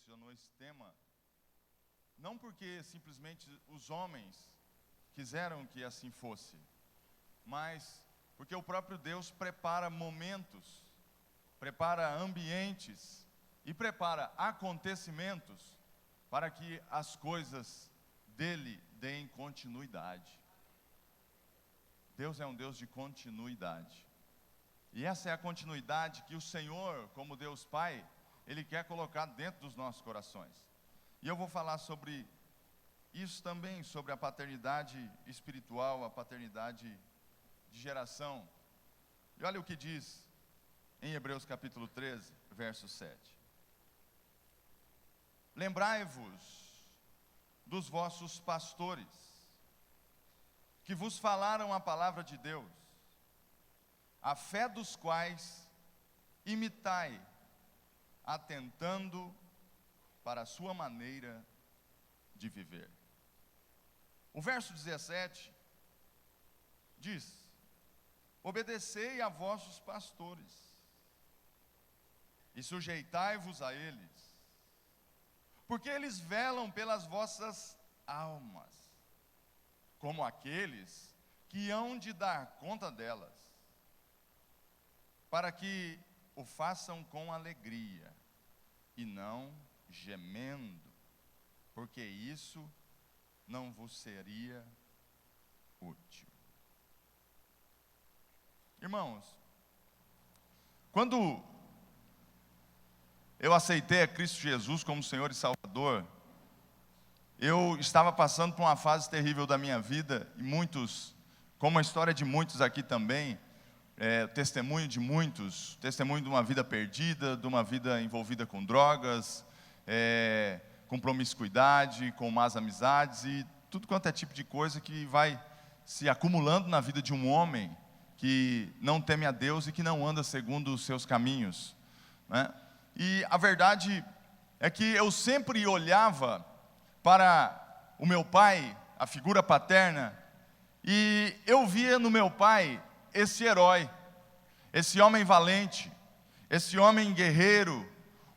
selecionou esse tema, não porque simplesmente os homens quiseram que assim fosse, mas porque o próprio Deus prepara momentos, prepara ambientes e prepara acontecimentos para que as coisas dele deem continuidade. Deus é um Deus de continuidade. E essa é a continuidade que o Senhor, como Deus Pai, Ele quer colocar dentro dos nossos corações. E eu vou falar sobre isso também, sobre a paternidade espiritual, a paternidade de geração. E olha o que diz em Hebreus capítulo 13, verso 7. Lembrai-vos dos vossos pastores, que vos falaram a palavra de Deus, a fé dos quais imitai, atentando para a sua maneira de viver. O verso 17 diz: obedecei a vossos pastores, e sujeitai-vos a eles, porque eles velam pelas vossas almas, como aqueles que hão de dar conta delas, para que o façam com alegria, e não gemendo, porque isso não vos seria útil. Irmãos, quando eu aceitei a Cristo Jesus como Senhor e Salvador, eu estava passando por uma fase terrível da minha vida, e muitos, como a história de muitos aqui também, testemunho de muitos, testemunho de uma vida perdida, de uma vida envolvida com drogas, com promiscuidade, com más amizades e tudo quanto é tipo de coisa que vai se acumulando na vida de um homem que não teme a Deus e que não anda segundo os seus caminhos, né? E a verdade é que eu sempre olhava para o meu pai, a figura paterna, e eu via no meu pai esse herói, esse homem valente, esse homem guerreiro,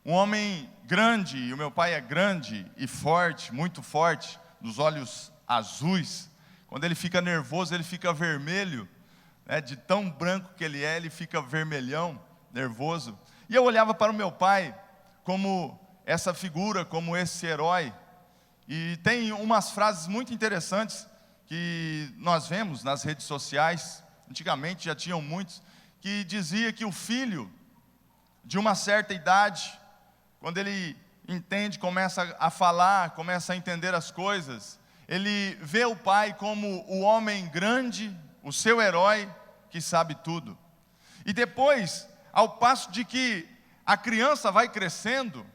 um homem grande. E o meu pai é grande e forte, muito forte, dos olhos azuis. Quando ele fica nervoso, ele fica vermelho, né? De tão branco que ele é, ele fica vermelhão, nervoso. E eu olhava para o meu pai como essa figura, como esse herói. E tem umas frases muito interessantes que nós vemos nas redes sociais. Antigamente já tinham muitos, que dizia que o filho de uma certa idade, quando ele entende, começa a falar, começa a entender as coisas, ele vê o pai como o homem grande, o seu herói, que sabe tudo. E depois, ao passo de que a criança vai crescendo,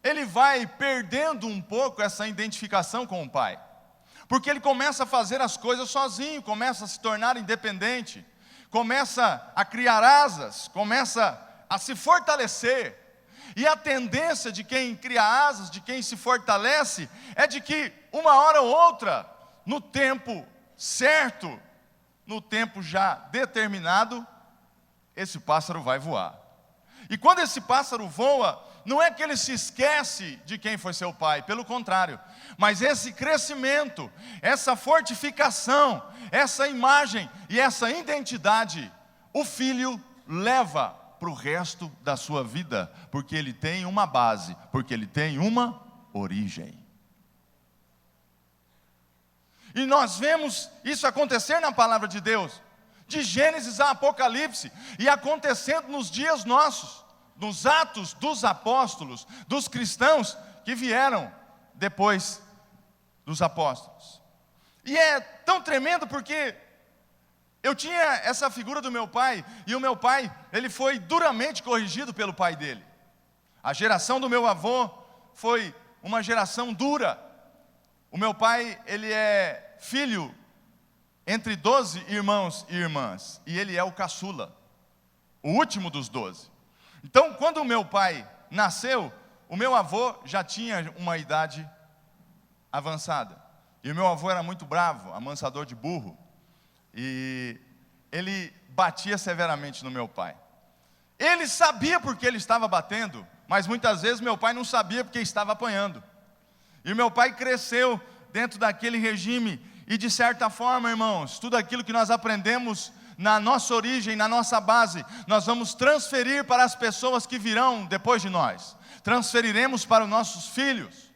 ele vai perdendo um pouco essa identificação com o pai. Porque ele começa a fazer as coisas sozinho, começa a se tornar independente, começa a criar asas, começa a se fortalecer. E a tendência de quem cria asas, de quem se fortalece, é de que uma hora ou outra, no tempo certo, no tempo já determinado, esse pássaro vai voar. E quando esse pássaro voa, não é que ele se esquece de quem foi seu pai, pelo contrário, mas esse crescimento, essa fortificação, essa imagem e essa identidade, o filho leva para o resto da sua vida, porque ele tem uma base, porque ele tem uma origem. E nós vemos isso acontecer na palavra de Deus, de Gênesis a Apocalipse, e acontecendo nos dias nossos, nos atos dos apóstolos, dos cristãos que vieram depois dos apóstolos. E é tão tremendo porque eu tinha essa figura do meu pai, e o meu pai, ele foi duramente corrigido pelo pai dele. A geração do meu avô foi uma geração dura. O meu pai, ele é filho entre 12 irmãos e irmãs, e ele é o caçula, o último dos 12. Então, quando o meu pai nasceu, o meu avô já tinha uma idade avançada. E o meu avô era muito bravo, amansador de burro. E ele batia severamente no meu pai. Ele sabia porque ele estava batendo, mas muitas vezes meu pai não sabia porque estava apanhando. E meu pai cresceu dentro daquele regime, e de certa forma, irmãos, tudo aquilo que nós aprendemos na nossa origem, na nossa base, nós vamos transferir para as pessoas que virão depois de nós, transferiremos para os nossos filhos.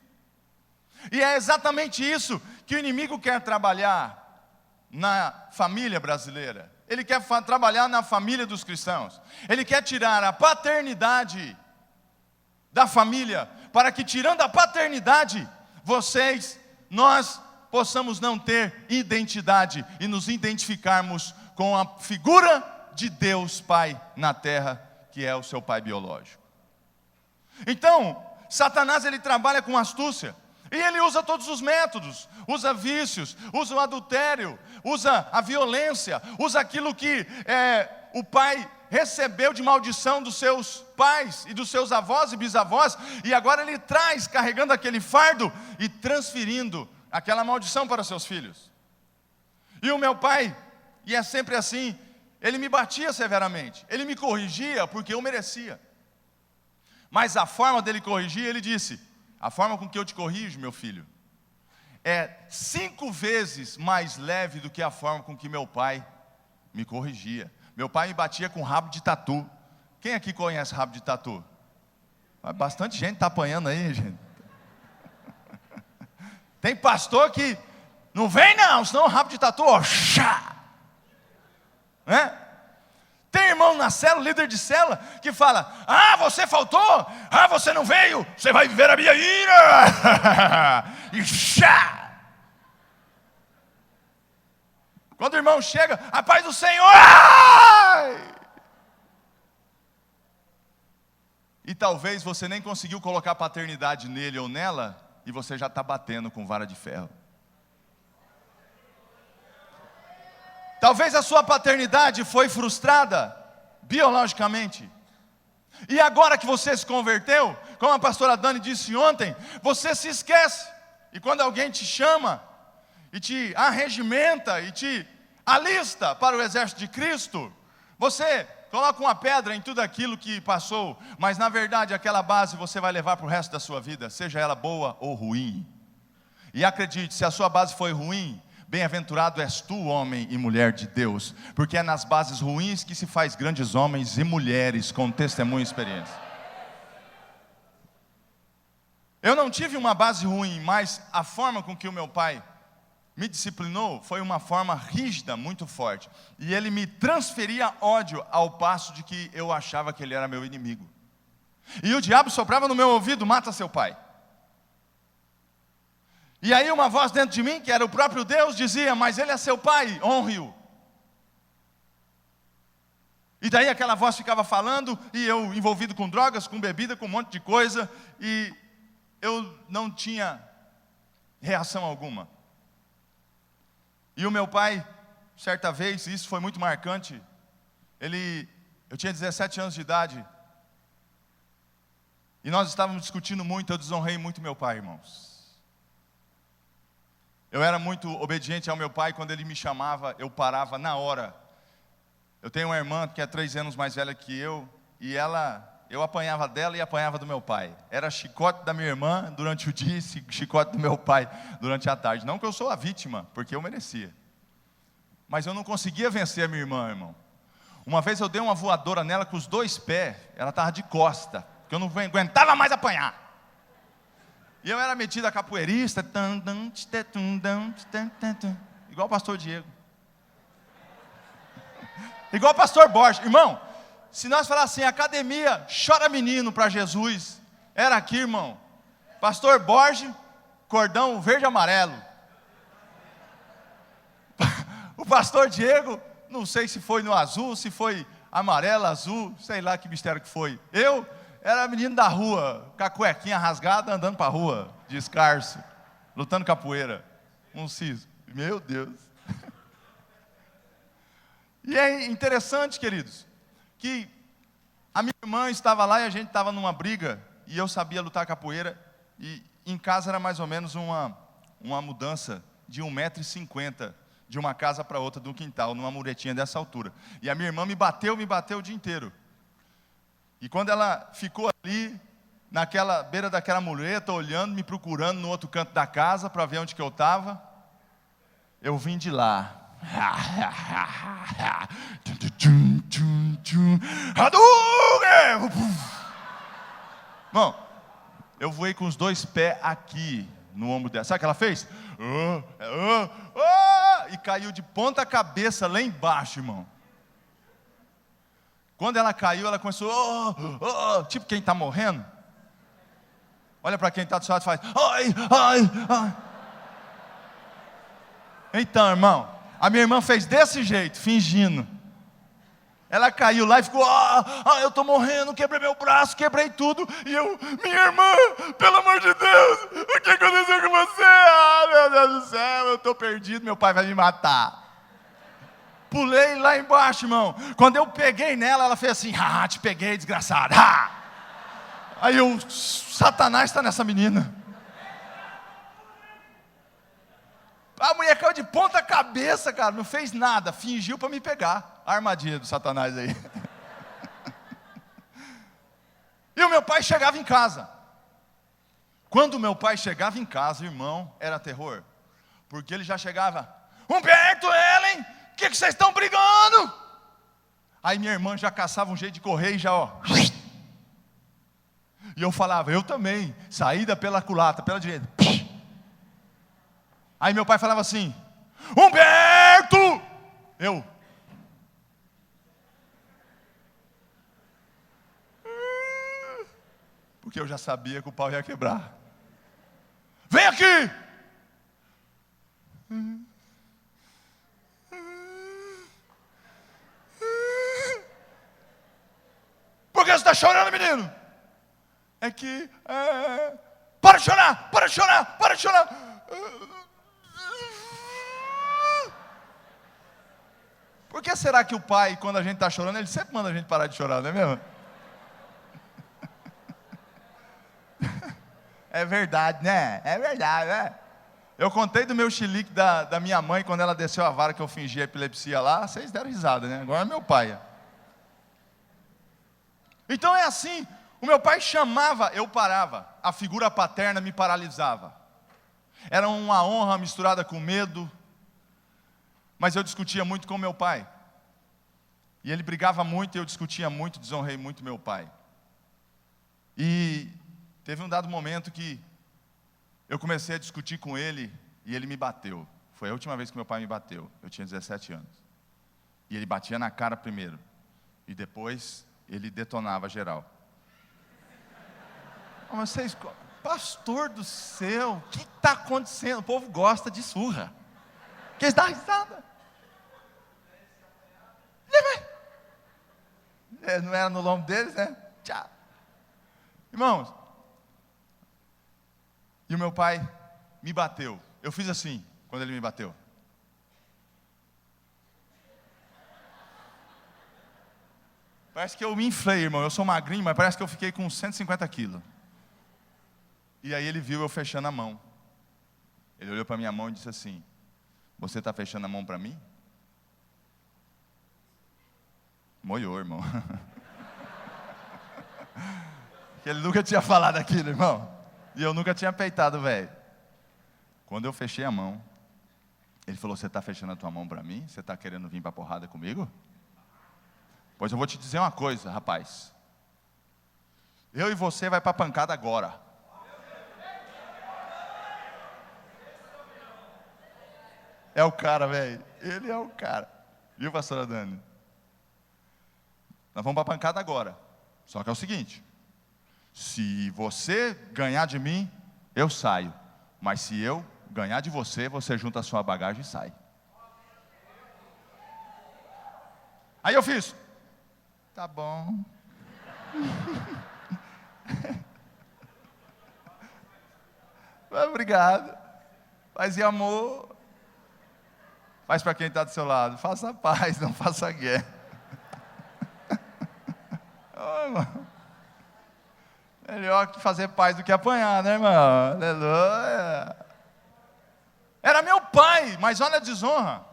E é exatamente isso que o inimigo quer trabalhar na família brasileira. Ele quer trabalhar na família dos cristãos. Ele quer tirar a paternidade da família, para que, tirando a paternidade, nós possamos não ter identidade e nos identificarmos com a figura de Deus Pai na terra, que é o seu pai biológico. Então, Satanás, ele trabalha com astúcia, e ele usa todos os métodos, usa vícios, usa o adultério, usa a violência, usa aquilo que o pai recebeu de maldição dos seus pais e dos seus avós e bisavós, e agora ele traz, carregando aquele fardo e transferindo aquela maldição para seus filhos. E o meu pai, e é sempre assim, ele me batia severamente, ele me corrigia porque eu merecia. Mas a forma dele corrigir, ele disse: a forma com que eu te corrijo, meu filho, é 5 vezes mais leve do que a forma com que meu pai me corrigia. Meu pai me batia com rabo de tatu. Quem aqui conhece rabo de tatu? Bastante gente está apanhando aí, gente. Tem pastor que não vem não, senão o rabo de tatu, ó, chá. Né? Tem irmão na célula, líder de célula, que fala: ah, você faltou? Ah, você não veio? Você vai viver a minha ira. E chá. Quando o irmão chega: a paz do Senhor. Ai! E talvez você nem conseguiu colocar paternidade nele ou nela, e você já está batendo com vara de ferro. Talvez a sua paternidade foi frustrada biologicamente, e agora que você se converteu, como a pastora Dani disse ontem, você se esquece. E quando alguém te chama e te arregimenta e te alista para o exército de Cristo, você coloca uma pedra em tudo aquilo que passou, mas na verdade aquela base você vai levar para o resto da sua vida, seja ela boa ou ruim. E acredite, se a sua base foi ruim, bem-aventurado és tu, homem e mulher de Deus, porque é nas bases ruins que se faz grandes homens e mulheres com testemunho e experiência. Eu não tive uma base ruim, mas a forma com que o meu pai me disciplinou foi uma forma rígida, muito forte. E ele me transferia ódio ao passo de que eu achava que ele era meu inimigo. E o diabo soprava no meu ouvido: mata seu pai. E aí uma voz dentro de mim, que era o próprio Deus, dizia: mas ele é seu pai, honre-o. E daí aquela voz ficava falando, e eu envolvido com drogas, com bebida, com um monte de coisa, e eu não tinha reação alguma. E o meu pai, certa vez, isso foi muito marcante, eu tinha 17 anos de idade, e nós estávamos discutindo muito, eu desonrei muito meu pai, irmãos. Eu era muito obediente ao meu pai, quando ele me chamava, eu parava na hora. Eu tenho uma irmã que é 3 anos mais velha que eu, e eu apanhava dela e apanhava do meu pai. Era chicote da minha irmã durante o dia e chicote do meu pai durante a tarde. Não que eu sou a vítima, porque eu merecia. Mas eu não conseguia vencer a minha irmã, irmão. Uma vez eu dei uma voadora nela com os 2 pés, ela estava de costa, porque eu não aguentava mais apanhar. E eu era metido a capoeirista, igual o pastor Diego. Igual o pastor Borges. Irmão, se nós falar assim, academia, chora menino para Jesus, era aqui, irmão. Pastor Borges, cordão verde e amarelo. O pastor Diego, não sei se foi no azul, se foi amarelo, azul, sei lá que mistério que foi. Eu era menino da rua, com a cuequinha rasgada, andando para a rua, descalço, lutando capoeira. Um siso. Meu Deus. E é interessante, queridos, que a minha irmã estava lá e a gente estava numa briga, e eu sabia lutar capoeira, e em casa era mais ou menos uma mudança de 1,50 m, de uma casa para outra, de um quintal, numa muretinha dessa altura. E a minha irmã me bateu o dia inteiro. E quando ela ficou ali, naquela beira daquela mureta, olhando, me procurando no outro canto da casa para ver onde que eu estava. Eu vim de lá. Bom, eu voei com os 2 pés aqui no ombro dela. Sabe o que ela fez? E caiu de ponta cabeça lá embaixo, irmão. Quando ela caiu, ela começou, tipo quem está morrendo. Olha para quem está do seu lado e faz, ai, ai, ai. Então, irmão, a minha irmã fez desse jeito, fingindo. Ela caiu lá e ficou, eu estou morrendo, quebrei meu braço, quebrei tudo. E eu, minha irmã, pelo amor de Deus, o que aconteceu com você? Meu Deus do céu, eu estou perdido, meu pai vai me matar. Pulei lá embaixo, irmão. Quando eu peguei nela, ela fez assim, te peguei, desgraçada. Aí eu, Satanás está nessa menina. A mulher caiu de ponta cabeça, cara, não fez nada, fingiu para me pegar. A armadilha do Satanás aí. E o meu pai chegava em casa. Quando o meu pai chegava em casa, irmão, era terror. Porque ele já chegava, Humberto, Ellen, o que vocês estão brigando? Aí minha irmã já caçava um jeito de correr e já, E eu falava, eu também, saída pela culatra, pela direita. Aí meu pai falava assim, Humberto! Eu. Porque eu já sabia que o pau ia quebrar. Vem aqui! Por que você está chorando, menino? É que... Para de chorar, para de chorar, para de chorar. Por que será que o pai, quando a gente está chorando, ele sempre manda a gente parar de chorar, não é mesmo? É verdade, né? É verdade, né? Eu contei do meu chilique da minha mãe, quando ela desceu a vara que eu fingi epilepsia lá, vocês deram risada, né? Agora é meu pai. Então é assim, o meu pai chamava, eu parava, a figura paterna me paralisava. Era uma honra misturada com medo, mas eu discutia muito com meu pai. E ele brigava muito e eu discutia muito, desonrei muito meu pai. E teve um dado momento que eu comecei a discutir com ele e ele me bateu. Foi a última vez que meu pai me bateu. Eu tinha 17 anos. E ele batia na cara primeiro. E depois ele detonava geral. Mas vocês, pastor do céu, o que está acontecendo? O povo gosta de surra. Que eles dão risada. Não era no lombo deles, né? Tchau. Irmãos, e o meu pai me bateu. Eu fiz assim, quando ele me bateu. Parece que eu me inflei, irmão. Eu sou magrinho, mas parece que eu fiquei com 150 quilos. E aí ele viu eu fechando a mão. Ele olhou para minha mão e disse assim, você está fechando a mão para mim? Moiou, irmão. Que ele nunca tinha falado aquilo, irmão. E eu nunca tinha peitado, velho. Quando eu fechei a mão, ele falou, você está fechando a tua mão para mim? Você está querendo vir para a porrada comigo? Pois eu vou te dizer uma coisa, rapaz. Eu e você vai para a pancada agora. É o cara, velho. Ele é o cara. Viu, pastora Dani? Nós vamos para a pancada agora. Só que é o seguinte. Se você ganhar de mim, eu saio. Mas se eu ganhar de você, você junta a sua bagagem e sai. Aí eu fiz. Tá bom. Obrigado. Paz e amor. Faz para quem está do seu lado. Faça paz, não faça guerra. Oh, irmão. Melhor que fazer paz do que apanhar, né, irmão? Aleluia. Era meu pai, mas olha a desonra.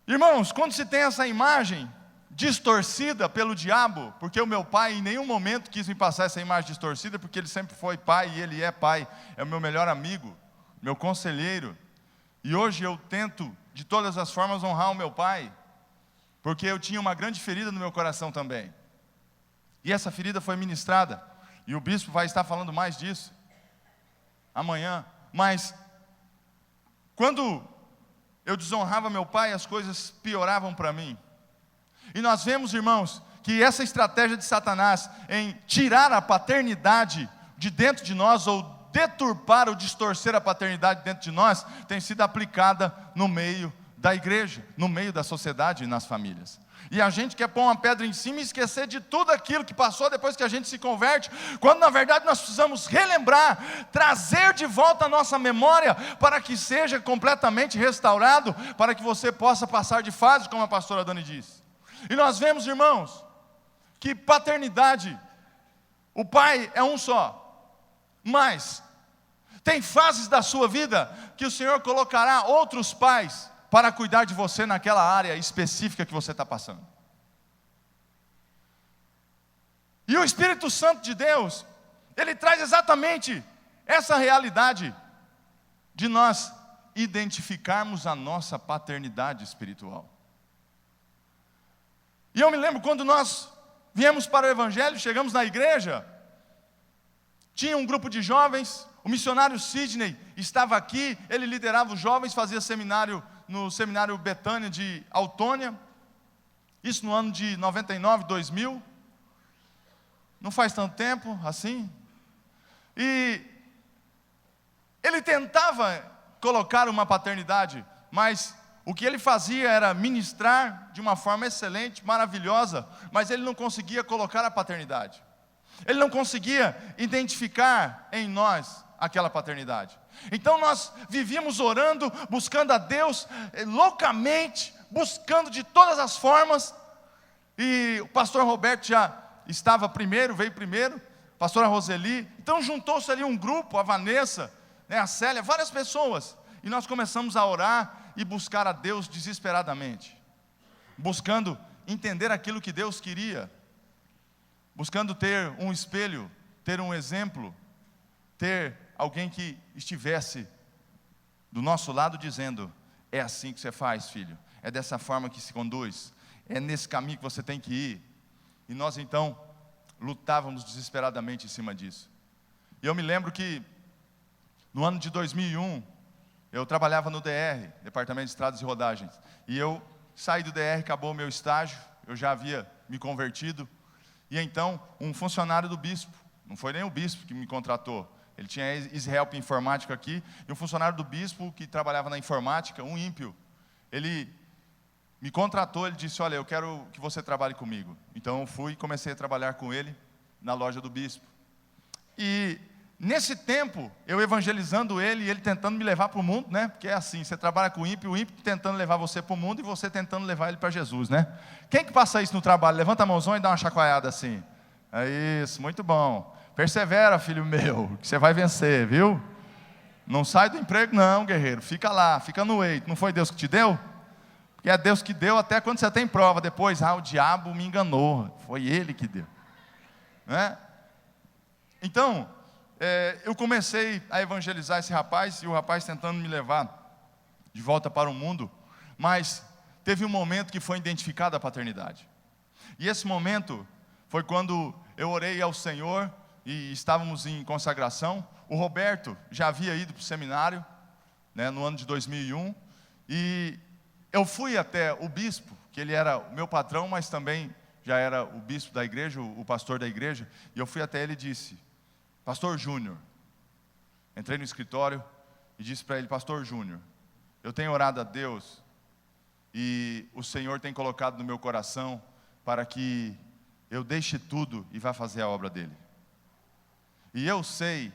Irmãos, quando se tem essa imagem distorcida pelo diabo, porque o meu pai em nenhum momento quis me passar essa imagem distorcida, porque ele sempre foi pai e ele é pai, é o meu melhor amigo, meu conselheiro, e hoje eu tento de todas as formas honrar o meu pai, porque eu tinha uma grande ferida no meu coração também, e essa ferida foi ministrada, e o bispo vai estar falando mais disso amanhã, mas quando eu desonrava meu pai, as coisas pioravam para mim. E nós vemos, irmãos, que essa estratégia de Satanás em tirar a paternidade de dentro de nós, ou deturpar ou distorcer a paternidade dentro de nós, tem sido aplicada no meio da igreja, no meio da sociedade e nas famílias. E a gente quer pôr uma pedra em cima e esquecer de tudo aquilo que passou depois que a gente se converte, quando na verdade nós precisamos relembrar, trazer de volta a nossa memória, para que seja completamente restaurado, para que você possa passar de fase, como a pastora Dani disse. E nós vemos, irmãos, que paternidade, o pai é um só, mas tem fases da sua vida que o Senhor colocará outros pais para cuidar de você naquela área específica que você está passando. E o Espírito Santo de Deus, ele traz exatamente essa realidade de nós identificarmos a nossa paternidade espiritual. E eu me lembro quando nós viemos para o Evangelho, chegamos na igreja, tinha um grupo de jovens, o missionário Sidney estava aqui, ele liderava os jovens, fazia seminário no seminário Betânia de Autônia, isso no ano de 99, 2000, não faz tanto tempo assim, e ele tentava colocar uma paternidade, mas o que ele fazia era ministrar de uma forma excelente, maravilhosa, mas ele não conseguia colocar a paternidade, ele não conseguia identificar em nós aquela paternidade. Então nós vivíamos orando, buscando a Deus loucamente, buscando de todas as formas, e o pastor Roberto já estava primeiro, veio primeiro, a pastora Roseli, então juntou-se ali um grupo, a Vanessa, a Célia, várias pessoas, e nós começamos a orar e buscar a Deus desesperadamente, buscando entender aquilo que Deus queria, buscando ter um espelho, ter um exemplo, ter alguém que estivesse do nosso lado dizendo: é assim que você faz, filho, é dessa forma que se conduz, é nesse caminho que você tem que ir. E nós então lutávamos desesperadamente em cima disso. E eu me lembro que no ano de 2001 eu trabalhava no DR, Departamento de Estradas e Rodagens, e eu saí do DR, acabou o meu estágio, eu já havia me convertido, e então um funcionário do bispo, não foi nem o bispo que me contratou, ele tinha ex-help informática aqui, e um funcionário do bispo que trabalhava na informática, um ímpio, ele me contratou, ele disse: olha, eu quero que você trabalhe comigo. Então eu fui e comecei a trabalhar com ele na loja do bispo. E nesse tempo, eu evangelizando ele, e ele tentando me levar para o mundo, né? Porque é assim, você trabalha com o ímpio tentando levar você para o mundo, e você tentando levar ele para Jesus, né? Quem que passa isso no trabalho? Levanta a mãozão e dá uma chacoalhada assim. É isso, muito bom. Persevera, filho meu, que você vai vencer, viu? Não sai do emprego não, guerreiro, fica lá, fica no eito. Não foi Deus que te deu? Porque é Deus que deu até quando você tem prova. Depois, o diabo me enganou, foi ele que deu, né? Então, eu comecei a evangelizar esse rapaz, e o rapaz tentando me levar de volta para o mundo, mas teve um momento que foi identificada a paternidade, e esse momento foi quando eu orei ao Senhor, e estávamos em consagração. O Roberto já havia ido para o seminário, né, no ano de 2001, e eu fui até o bispo, que ele era o meu patrão, mas também já era o bispo da igreja, o pastor da igreja, e eu fui até ele e disse: Pastor Júnior, entrei no escritório e disse para ele: Pastor Júnior, eu tenho orado a Deus, e o Senhor tem colocado no meu coração para que eu deixe tudo e vá fazer a obra dele. E eu sei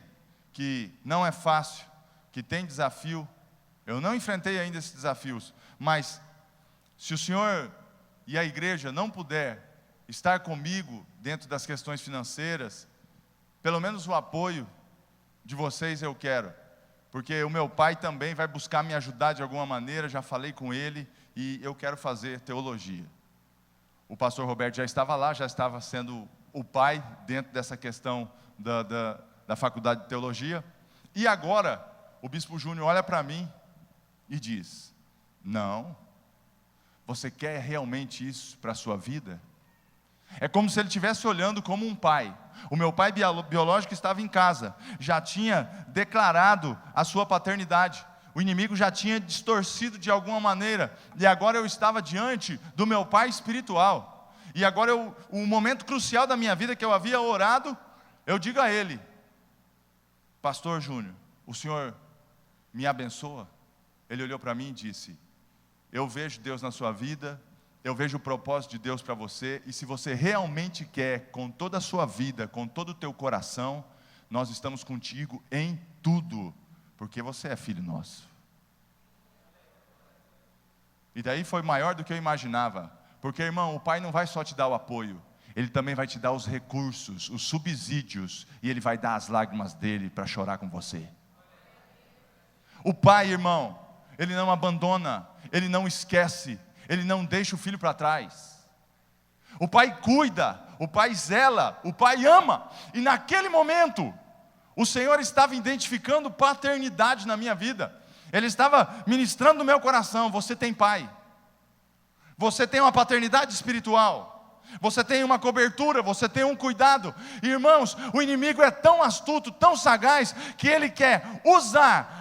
que não é fácil, que tem desafio, eu não enfrentei ainda esses desafios, mas se o Senhor e a igreja não puder estar comigo dentro das questões financeiras, pelo menos o apoio de vocês eu quero, porque o meu pai também vai buscar me ajudar de alguma maneira, já falei com ele, e eu quero fazer teologia. o pastor Roberto já estava lá, já estava sendo o pai dentro dessa questão da faculdade de teologia. E agora, o bispo Júnior olha para mim e diz: não, você quer realmente isso para a sua vida? É como se ele estivesse olhando como um pai. O meu pai biológico estava em casa, já tinha declarado a sua paternidade. O inimigo já tinha distorcido de alguma maneira, e agora eu estava diante do meu pai espiritual. E agora o momento crucial da minha vida que eu havia orado, eu digo a ele: pastor Júnior, o senhor me abençoa? Ele olhou para mim e disse: eu vejo Deus na sua vida, eu vejo o propósito de Deus para você, e se você realmente quer, com toda a sua vida, com todo o teu coração, nós estamos contigo em tudo, porque você é filho nosso. E daí foi maior do que eu imaginava, porque, irmão, o pai não vai só te dar o apoio, ele também vai te dar os recursos, os subsídios, e ele vai dar as lágrimas dele para chorar com você. O pai, irmão, ele não abandona, ele não esquece, ele não deixa o filho para trás. O pai cuida, o pai zela, o pai ama. E naquele momento, o Senhor estava identificando paternidade na minha vida. Ele estava ministrando no meu coração: você tem pai, você tem uma paternidade espiritual, você tem uma cobertura, você tem um cuidado. E, irmãos, o inimigo é tão astuto, tão sagaz, que ele quer usar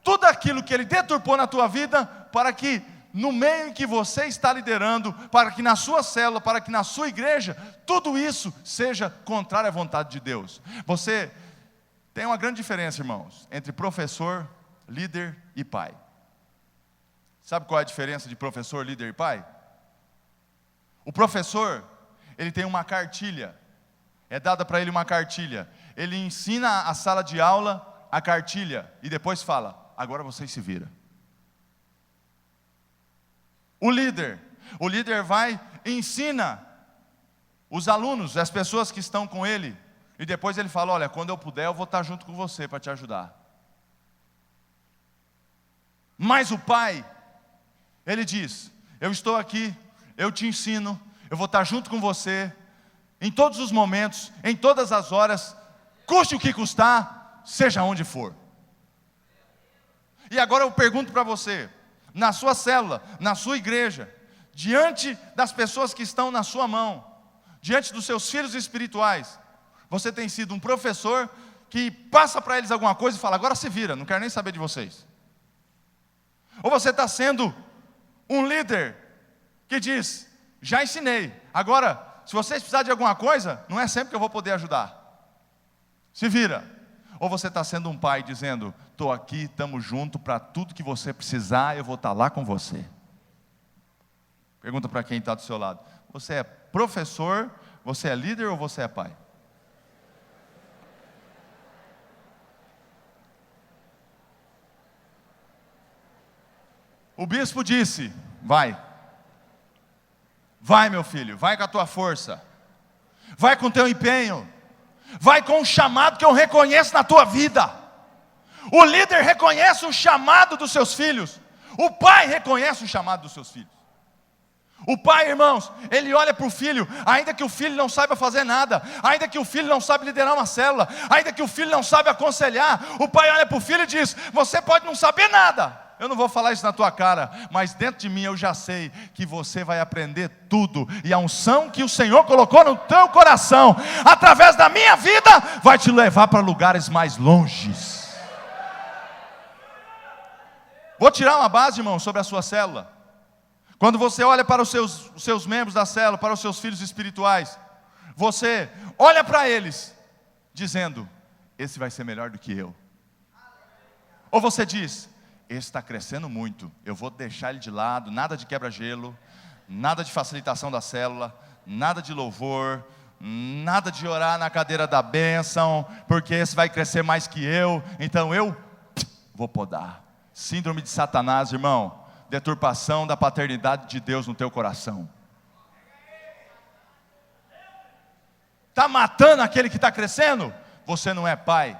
tudo aquilo que ele deturpou na tua vida, para que no meio em que você está liderando, para que na sua célula, para que na sua igreja, tudo isso seja contrário à vontade de Deus. Você tem uma grande diferença, irmãos, entre professor, líder e pai. Sabe qual é a diferença de professor, líder e pai? O professor, ele tem uma cartilha, é dada para ele uma cartilha, ele ensina a sala de aula, a cartilha, e depois fala: agora vocês se viram. O líder vai e ensina os alunos, as pessoas que estão com ele, e depois ele fala: olha, quando eu puder eu vou estar junto com você para te ajudar. Mas o pai, ele diz: eu estou aqui, eu te ensino, eu vou estar junto com você, em todos os momentos, em todas as horas, custe o que custar, seja onde for. E agora eu pergunto para você, na sua célula, na sua igreja, diante das pessoas que estão na sua mão, diante dos seus filhos espirituais, você tem sido um professor que passa para eles alguma coisa e fala: agora se vira, não quero nem saber de vocês? Ou você está sendo um líder que diz: já ensinei, agora se vocês precisarem de alguma coisa, não é sempre que eu vou poder ajudar, se vira. Ou você está sendo um pai dizendo: estou aqui, estamos juntos, para tudo que você precisar, eu vou estar lá com você. Pergunta para quem está do seu lado: você é professor, você é líder ou você é pai? O bispo disse: vai, meu filho, vai com a tua força, vai com o teu empenho, vai com o chamado que eu reconheço na tua vida. O líder reconhece o chamado dos seus filhos, o pai reconhece o chamado dos seus filhos. O pai, irmãos, ele olha para o filho, ainda que o filho não saiba fazer nada, ainda que o filho não sabe liderar uma célula, ainda que o filho não sabe aconselhar, o pai olha para o filho e diz: você pode não saber nada, eu não vou falar isso na tua cara, mas dentro de mim eu já sei que você vai aprender tudo, e a unção que o Senhor colocou no teu coração, através da minha vida, vai te levar para lugares mais longes. Vou tirar uma base, irmão, sobre a sua célula. Quando você olha para os seus membros da célula, para os seus filhos espirituais, você olha para eles, dizendo: esse vai ser melhor do que eu. Ou você diz: esse está crescendo muito, eu vou deixar ele de lado, nada de quebra-gelo, nada de facilitação da célula, nada de louvor, nada de orar na cadeira da bênção, porque esse vai crescer mais que eu, então eu vou podar. Síndrome de Satanás, irmão, deturpação da paternidade de Deus no teu coração. Está matando aquele que está crescendo? Você não é pai.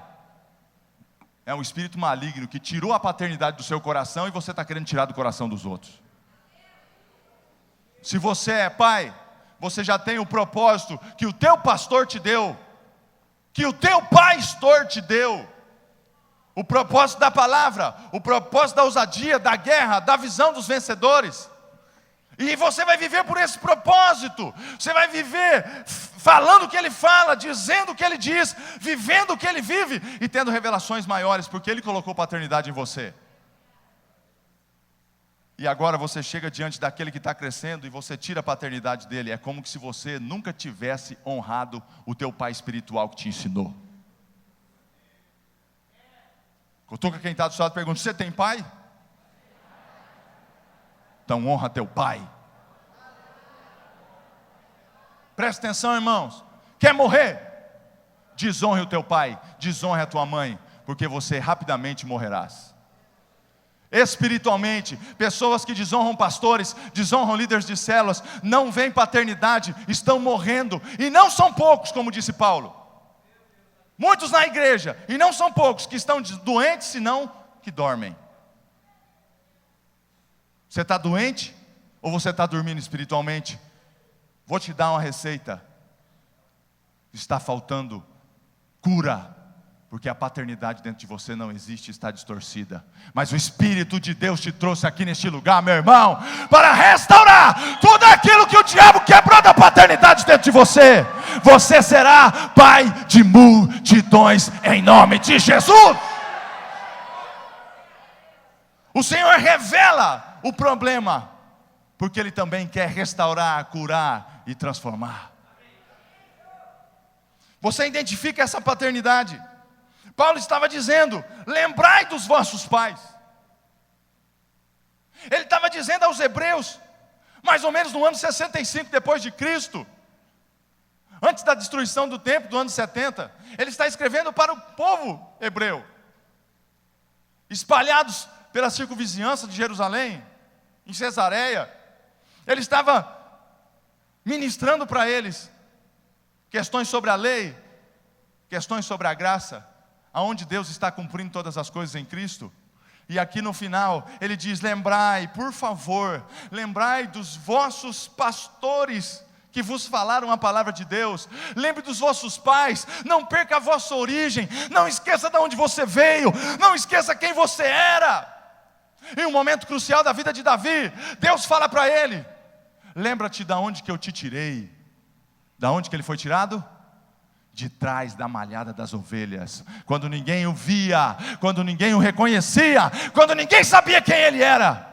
É um espírito maligno que tirou a paternidade do seu coração e você está querendo tirar do coração dos outros. Se você é pai, você já tem o propósito que o teu pastor te deu, que o teu pastor te deu. O propósito da palavra, o propósito da ousadia, da guerra, da visão dos vencedores. E você vai viver por esse propósito. Você vai viver falando o que ele fala, dizendo o que ele diz, vivendo o que ele vive e tendo revelações maiores, porque ele colocou paternidade em você. E agora você chega diante daquele que está crescendo e você tira a paternidade dele. É como se você nunca tivesse honrado o teu pai espiritual que te ensinou. Cutuca quem está do seu lado e pergunta: você tem pai? Então honra teu pai. Presta atenção, irmãos. Quer morrer? Desonre o teu pai, desonre a tua mãe, porque você rapidamente morrerás. Espiritualmente, pessoas que desonram pastores, desonram líderes de células, não veem paternidade, estão morrendo, e não são poucos, como disse Paulo. Muitos na igreja, e não são poucos, que estão doentes, senão que dormem. Você está doente, ou você está dormindo espiritualmente? Vou te dar uma receita. Está faltando cura, porque a paternidade dentro de você não existe, está distorcida. Mas o Espírito de Deus te trouxe aqui neste lugar, meu irmão, para restaurar tudo aquilo que o diabo quebrou da paternidade dentro de você. Você será pai de multidões em nome de Jesus. O Senhor revela o problema, porque Ele também quer restaurar, curar e transformar. Você identifica essa paternidade. Paulo estava dizendo: lembrai dos vossos pais. Ele estava dizendo aos hebreus, mais ou menos no ano 65 depois de Cristo, antes da destruição do templo, do ano 70, ele está escrevendo para o povo hebreu, espalhados pela circunvizinhança de Jerusalém, em Cesareia. Ele estava ministrando para eles questões sobre a lei, questões sobre a graça, aonde Deus está cumprindo todas as coisas em Cristo. E aqui no final ele diz: lembrai, por favor, lembrai dos vossos pastores que vos falaram a palavra de Deus. Lembre dos vossos pais, não perca a vossa origem, não esqueça de onde você veio, não esqueça quem você era. Em um momento crucial da vida de Davi, Deus fala para ele: lembra-te de onde que eu te tirei. Da onde que ele foi tirado? De trás da malhada das ovelhas, quando ninguém o via, quando ninguém o reconhecia, quando ninguém sabia quem ele era,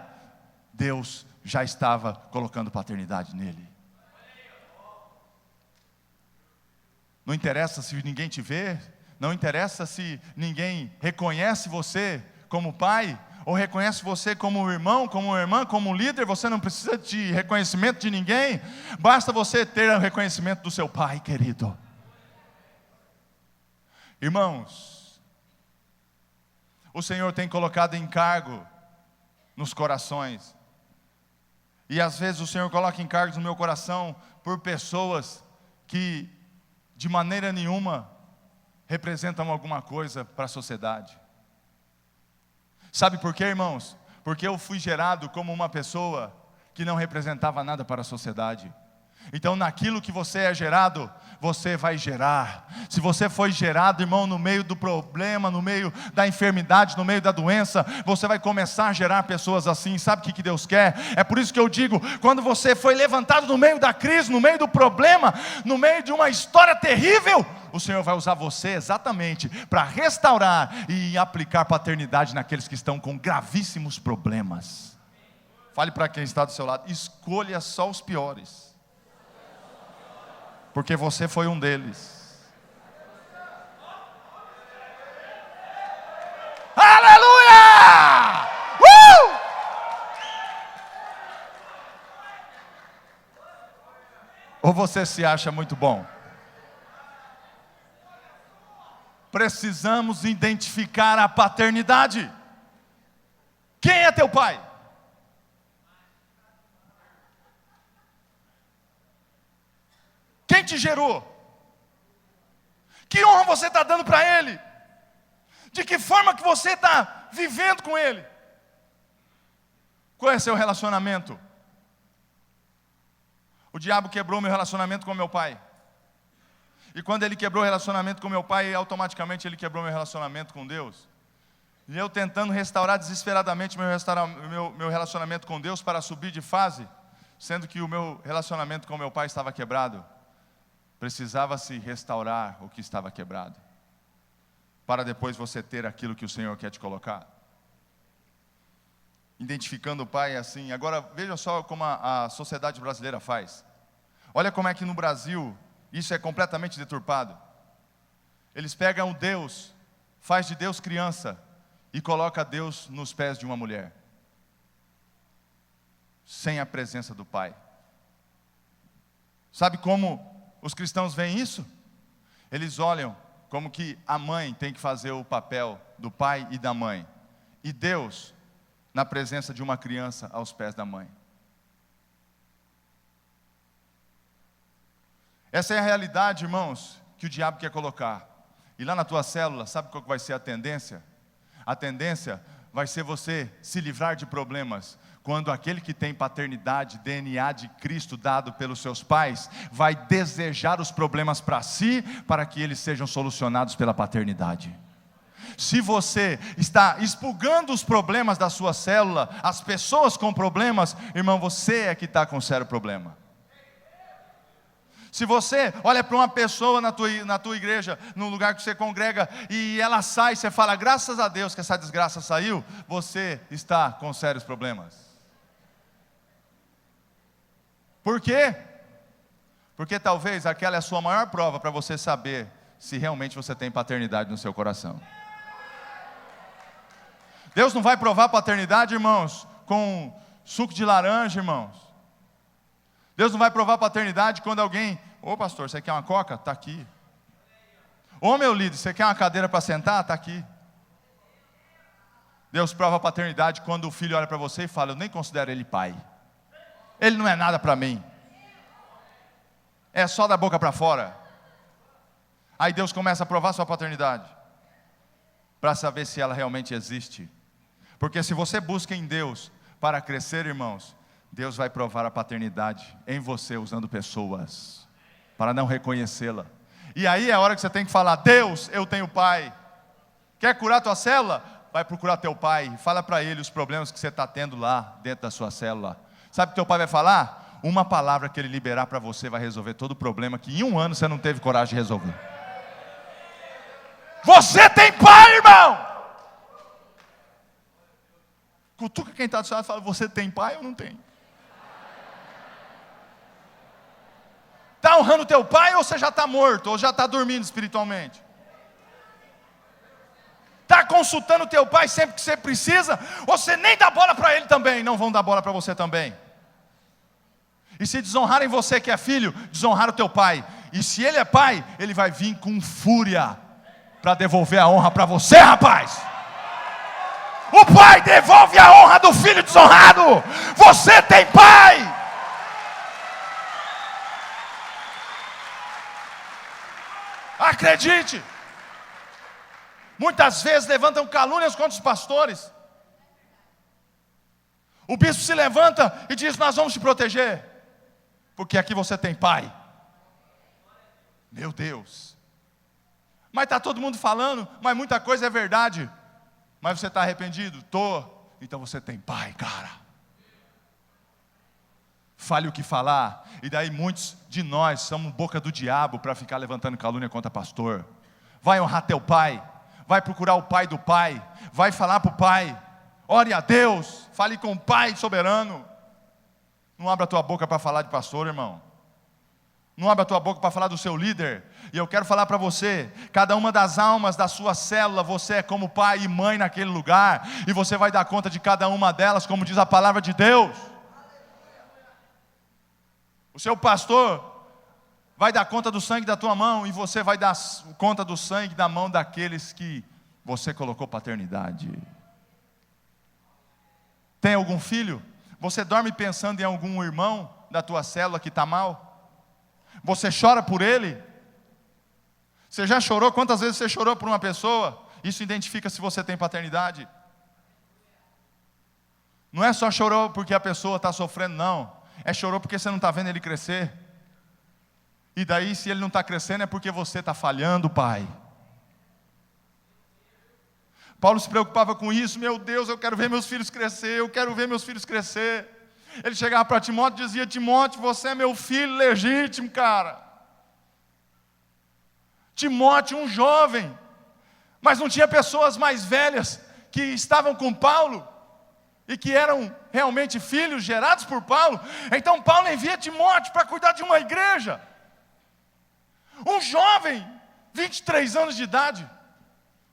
Deus já estava colocando paternidade nele. Não interessa se ninguém te vê, não interessa se ninguém reconhece você como pai, ou reconhece você como irmão, como irmã, como líder. Você não precisa de reconhecimento de ninguém, basta você ter o reconhecimento do seu pai querido. Irmãos, o Senhor tem colocado encargo nos corações, e às vezes o Senhor coloca encargos no meu coração por pessoas que de maneira nenhuma representam alguma coisa para a sociedade. Sabe por quê, irmãos? Porque eu fui gerado como uma pessoa que não representava nada para a sociedade. Então naquilo que você é gerado, você vai gerar. Se você foi gerado, irmão, no meio do problema, no meio da enfermidade, no meio da doença, você vai começar a gerar pessoas assim. Sabe o que Deus quer? É por isso que eu digo, quando você foi levantado no meio da crise, no meio do problema, no meio de uma história terrível, o Senhor vai usar você exatamente para restaurar e aplicar paternidade naqueles que estão com gravíssimos problemas. Fale para quem está do seu lado: escolha só os piores, porque você foi um deles. Aleluia! Ou você se acha muito bom? Precisamos identificar a paternidade. Quem é teu pai? Quem te gerou? Que honra você está dando para ele? De que forma que você está vivendo com ele? Qual é seu relacionamento? O O diabo quebrou meu relacionamento com meu pai. E quando ele quebrou o relacionamento com meu pai, automaticamente ele quebrou meu relacionamento com Deus. E eu tentando restaurar desesperadamente meu relacionamento com Deus para subir de fase, sendo que o meu relacionamento com meu pai estava quebrado. Precisava-se restaurar o que estava quebrado, para depois você ter aquilo que o Senhor quer te colocar. Identificando o pai assim. Agora veja só como a sociedade brasileira faz. Olha como é que no Brasil isso é completamente deturpado. Eles pegam Deus, faz de Deus criança e coloca Deus nos pés de uma mulher, sem a presença do pai. Sabe como os cristãos veem isso? Eles olham como que a mãe tem que fazer o papel do pai e da mãe, e Deus na presença de uma criança aos pés da mãe. Essa é a realidade, irmãos, que o diabo quer colocar. E lá na tua célula, sabe qual vai ser a tendência? A tendência vai ser você se livrar de problemas, quando aquele que tem paternidade, DNA de Cristo dado pelos seus pais, vai desejar os problemas para si, para que eles sejam solucionados pela paternidade. Se você está expurgando os problemas da sua célula, as pessoas com problemas, irmão, você é que está com sério problema. Se você olha para uma pessoa na tua igreja, no lugar que você congrega, e ela sai, você fala, graças a Deus que essa desgraça saiu, você está com sérios problemas. Por quê? Porque talvez aquela é a sua maior prova para você saber se realmente você tem paternidade no seu coração. Deus não vai provar paternidade, irmãos, com suco de laranja, irmãos. Deus não vai provar paternidade quando alguém, ô pastor, você quer uma coca? Está aqui. Ô meu líder, você quer uma cadeira para sentar? Está aqui. Deus prova paternidade quando o filho olha para você e fala, eu nem considero ele pai. Ele não é nada para mim. É só da boca para fora. Aí Deus começa a provar sua paternidade, para saber se ela realmente existe. Porque se você busca em Deus para crescer, irmãos, Deus vai provar a paternidade em você usando pessoas, para não reconhecê-la. E aí é a hora que você tem que falar, Deus, eu tenho pai. Quer curar tua célula? Vai procurar teu pai, fala para ele os problemas que você está tendo lá dentro da sua célula. Sabe o que teu pai vai falar? Uma palavra que ele liberar para você vai resolver todo o problema que em um ano você não teve coragem de resolver. Você tem pai, irmão! Cutuca quem está do seu lado e fala, você tem pai ou não tem? Está honrando teu pai ou você já está morto? Ou já está dormindo espiritualmente? Está consultando teu pai sempre que você precisa? Ou você nem dá bola para ele também? Não vão dar bola para você também. E se desonrarem você que é filho, desonrar o teu pai. E se ele é pai, ele vai vir com fúria para devolver a honra para você, rapaz. O pai devolve a honra do filho desonrado. Você tem pai. Acredite. Muitas vezes levantam calúnias contra os pastores. O bispo se levanta e diz, nós vamos te proteger, porque aqui você tem pai. Meu Deus. Mas está todo mundo falando, mas muita coisa é verdade. Mas você está arrependido? Estou. Então você tem pai, cara. Fale o que falar. E daí muitos de nós somos boca do diabo para ficar levantando calúnia contra pastor. Vai honrar teu pai. Vai procurar o pai do pai. Vai falar para o pai. Ore a Deus. Fale com o pai soberano. Não abra a tua boca para falar de pastor, irmão. Não abra a tua boca para falar do seu líder. E eu quero falar para você, cada uma das almas da sua célula, você é como pai e mãe naquele lugar. E você vai dar conta de cada uma delas, como diz a palavra de Deus. O seu pastor vai dar conta do sangue da tua mão, e você vai dar conta do sangue da mão daqueles que você colocou paternidade. Tem algum filho? Você dorme pensando em algum irmão da tua célula que está mal? Você chora por ele? Você já chorou? Quantas vezes você chorou por uma pessoa? Isso identifica se você tem paternidade. Não é só chorou porque a pessoa está sofrendo, não. chorou porque você não está vendo ele crescer. E daí, se ele não está crescendo, é porque você está falhando, pai. Paulo se preocupava com isso. Meu Deus, eu quero ver meus filhos crescer, eu quero ver meus filhos crescer. Ele chegava para Timóteo e dizia: Timóteo, você é meu filho legítimo, cara. Timóteo, um jovem, mas não tinha pessoas mais velhas que estavam com Paulo e que eram realmente filhos gerados por Paulo. Então Paulo envia Timóteo para cuidar de uma igreja. Um jovem, 23 anos de idade,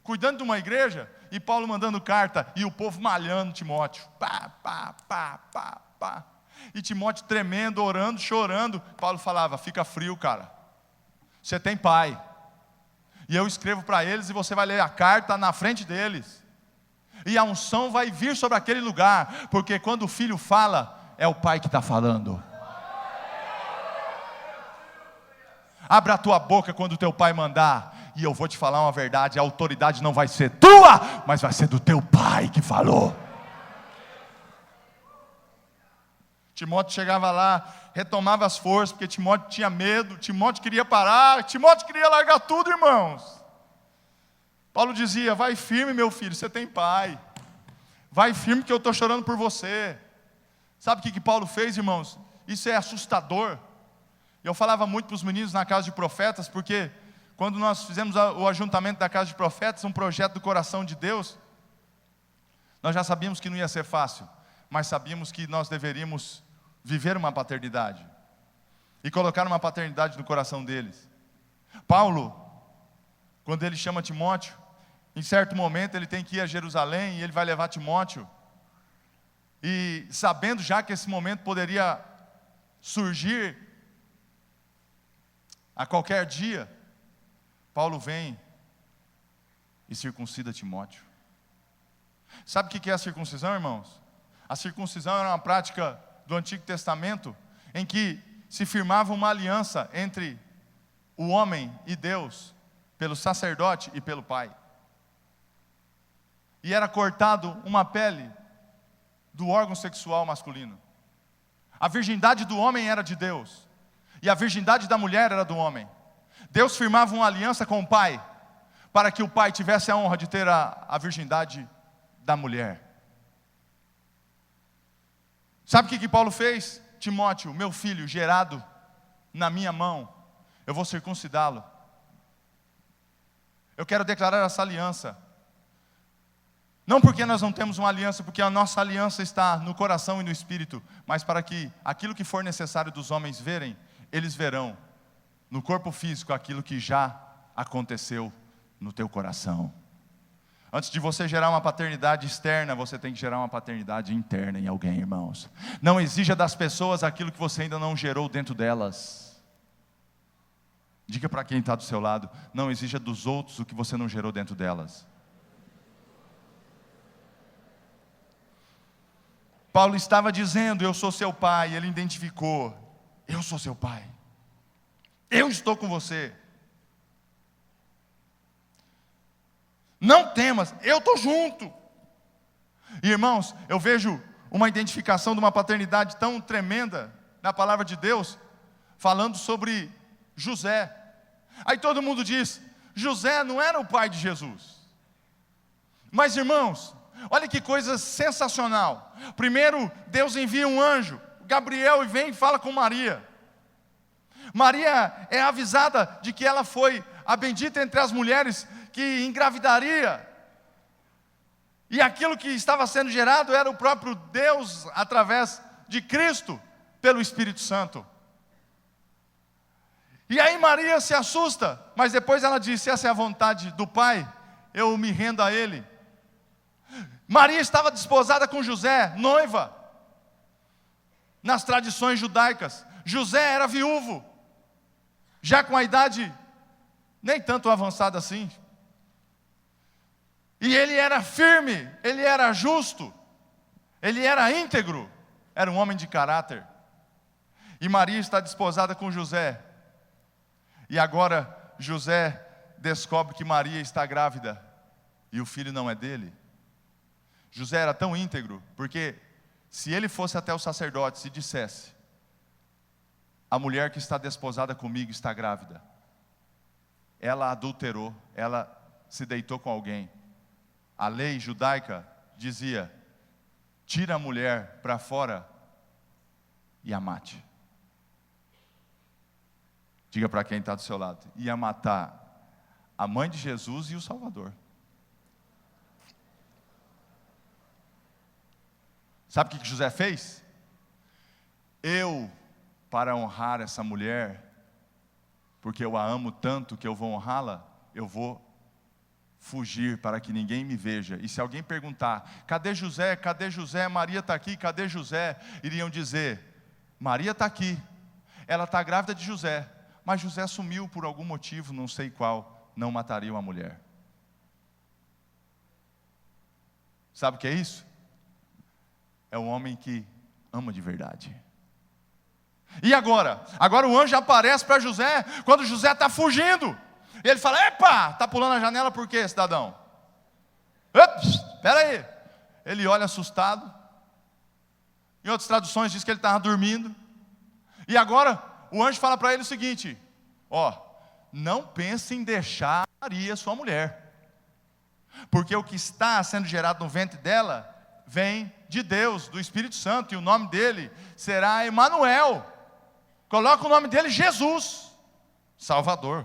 cuidando de uma igreja, e Paulo mandando carta, e o povo malhando Timóteo. Pá, pá, pá, pá, pá. E Timóteo tremendo, orando, chorando. Paulo falava: fica frio, cara. Você tem pai. E eu escrevo para eles, e você vai ler a carta na frente deles. E a unção vai vir sobre aquele lugar, porque quando o filho fala, é o pai que está falando. Abra a tua boca quando o teu pai mandar, e eu vou te falar uma verdade: a autoridade não vai ser tua, mas vai ser do teu pai que falou. Timóteo chegava lá, retomava as forças, porque Timóteo tinha medo, Timóteo queria parar, Timóteo queria largar tudo, irmãos. Paulo dizia: vai firme, meu filho, você tem pai. Vai firme que eu estou chorando por você. Sabe o que Paulo fez, irmãos? Isso é assustador. Eu falava muito para os meninos na casa de profetas, porque quando nós fizemos o ajuntamento da casa de profetas, um projeto do coração de Deus, nós já sabíamos que não ia ser fácil, mas sabíamos que nós deveríamos viver uma paternidade e colocar uma paternidade no coração deles. Paulo, quando ele chama Timóteo, em certo momento ele tem que ir a Jerusalém, e ele vai levar Timóteo, e sabendo já que esse momento poderia surgir a qualquer dia, Paulo vem e circuncida Timóteo. Sabe o que é a circuncisão, irmãos? A circuncisão era uma prática do Antigo Testamento, em que se firmava uma aliança entre o homem e Deus, pelo sacerdote e pelo pai. E era cortado uma pele do órgão sexual masculino. A virgindade do homem era de Deus, e a virgindade da mulher era do homem. Deus firmava uma aliança com o pai, para que o pai tivesse a honra de ter a virgindade da mulher. Sabe o que Paulo fez? Timóteo, meu filho, gerado na minha mão, eu vou circuncidá-lo. Eu quero declarar essa aliança. Não porque nós não temos uma aliança, porque a nossa aliança está no coração e no espírito, mas para que aquilo que for necessário dos homens verem, eles verão no corpo físico aquilo que já aconteceu no teu coração. Antes de você gerar uma paternidade externa, você tem que gerar uma paternidade interna em alguém, irmãos. Não exija das pessoas aquilo que você ainda não gerou dentro delas. Diga para quem está do seu lado: não exija dos outros o que você não gerou dentro delas. Paulo estava dizendo: eu sou seu pai. Ele identificou: eu sou seu pai, eu estou com você. Não temas, eu estou junto. E, irmãos, eu vejo uma identificação de uma paternidade tão tremenda na palavra de Deus, falando sobre José. Aí todo mundo diz: José não era o pai de Jesus. Mas, irmãos, olha que coisa sensacional. Primeiro, Deus envia um anjo, Gabriel, e vem e fala com Maria. Maria é avisada de que ela foi a bendita entre as mulheres que engravidaria. E aquilo que estava sendo gerado era o próprio Deus, através de Cristo, pelo Espírito Santo. E aí Maria se assusta, mas depois ela diz: se essa é a vontade do Pai, eu me rendo a Ele. Maria estava desposada com José, noiva. Nas tradições judaicas, José era viúvo, já com a idade nem tanto avançada assim. E ele era firme, ele era justo, ele era íntegro, era um homem de caráter. E Maria está desposada com José. E agora José descobre que Maria está grávida e o filho não é dele. José era tão íntegro, porque se ele fosse até o sacerdote e dissesse: A mulher que está desposada comigo está grávida. Ela adulterou, ela se deitou com alguém. A lei judaica dizia: tira a mulher para fora e a mate. Diga para quem está do seu lado: ia matar a mãe de Jesus e o Salvador. Sabe o que José fez? Para honrar essa mulher, porque eu a amo tanto que eu vou honrá-la, eu vou fugir para que ninguém me veja. E se alguém perguntar: cadê José? Cadê José? Maria está aqui, cadê José? Iriam dizer: Maria está aqui, ela está grávida de José, mas José sumiu por algum motivo, não sei qual, não matariam a mulher. Sabe o que é isso? É um homem que ama de verdade. E agora? Agora o anjo aparece para José, quando José está fugindo. E ele fala: epa, está pulando a janela por quê, cidadão? Espera aí. Ele olha assustado. Em outras traduções diz que ele estava dormindo. E agora o anjo fala para ele o seguinte: não pense em deixar Maria, sua mulher, porque o que está sendo gerado no ventre dela vem de Deus, do Espírito Santo, e o nome dele será Emanuel. Coloca o nome dele Jesus, Salvador.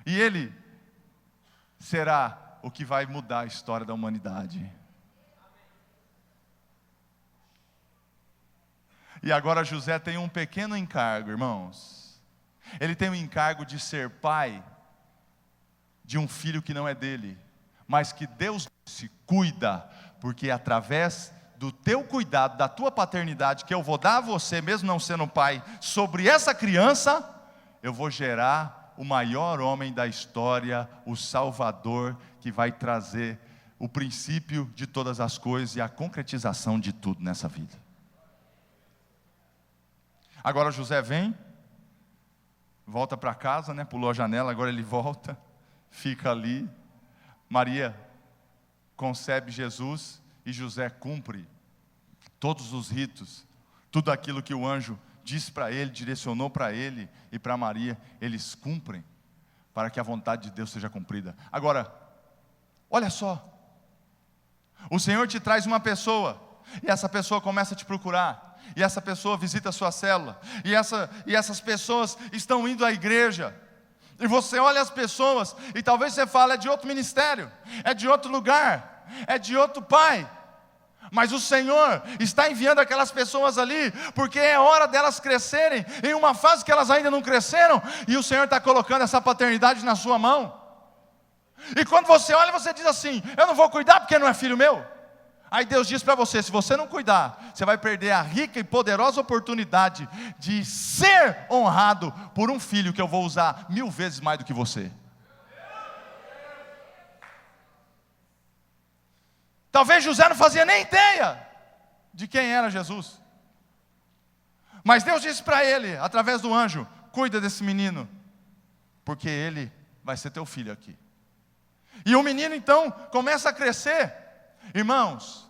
E ele será o que vai mudar a história da humanidade. E agora José tem um pequeno encargo, irmãos. Ele tem o encargo de ser pai de um filho que não é dele, mas que Deus disse: cuida, porque através do teu cuidado, da tua paternidade, que eu vou dar a você, mesmo não sendo pai, sobre essa criança, eu vou gerar o maior homem da história, o Salvador, que vai trazer o princípio de todas as coisas e a concretização de tudo nessa vida. Agora José vem, volta para casa, pulou a janela, agora ele volta, fica ali. Maria concebe Jesus e José cumpre todos os ritos, tudo aquilo que o anjo disse para ele, direcionou para ele e para Maria, eles cumprem, para que a vontade de Deus seja cumprida. Agora, olha só, o Senhor te traz uma pessoa, e essa pessoa começa a te procurar, e essa pessoa visita a sua célula, e essas pessoas estão indo à igreja, e você olha as pessoas, e talvez você fale: é de outro ministério, é de outro lugar, é de outro pai. Mas o Senhor está enviando aquelas pessoas ali, porque é hora delas crescerem, em uma fase que elas ainda não cresceram, e o Senhor está colocando essa paternidade na sua mão. E quando você olha, você diz assim: eu não vou cuidar porque não é filho meu. Aí Deus diz para você: se você não cuidar, você vai perder a rica e poderosa oportunidade de ser honrado por um filho que eu vou usar 1000 vezes mais do que você. Talvez José não fazia nem ideia de quem era Jesus, mas Deus disse para ele, através do anjo: cuida desse menino, porque ele vai ser teu filho aqui. E o menino então começa a crescer. Irmãos,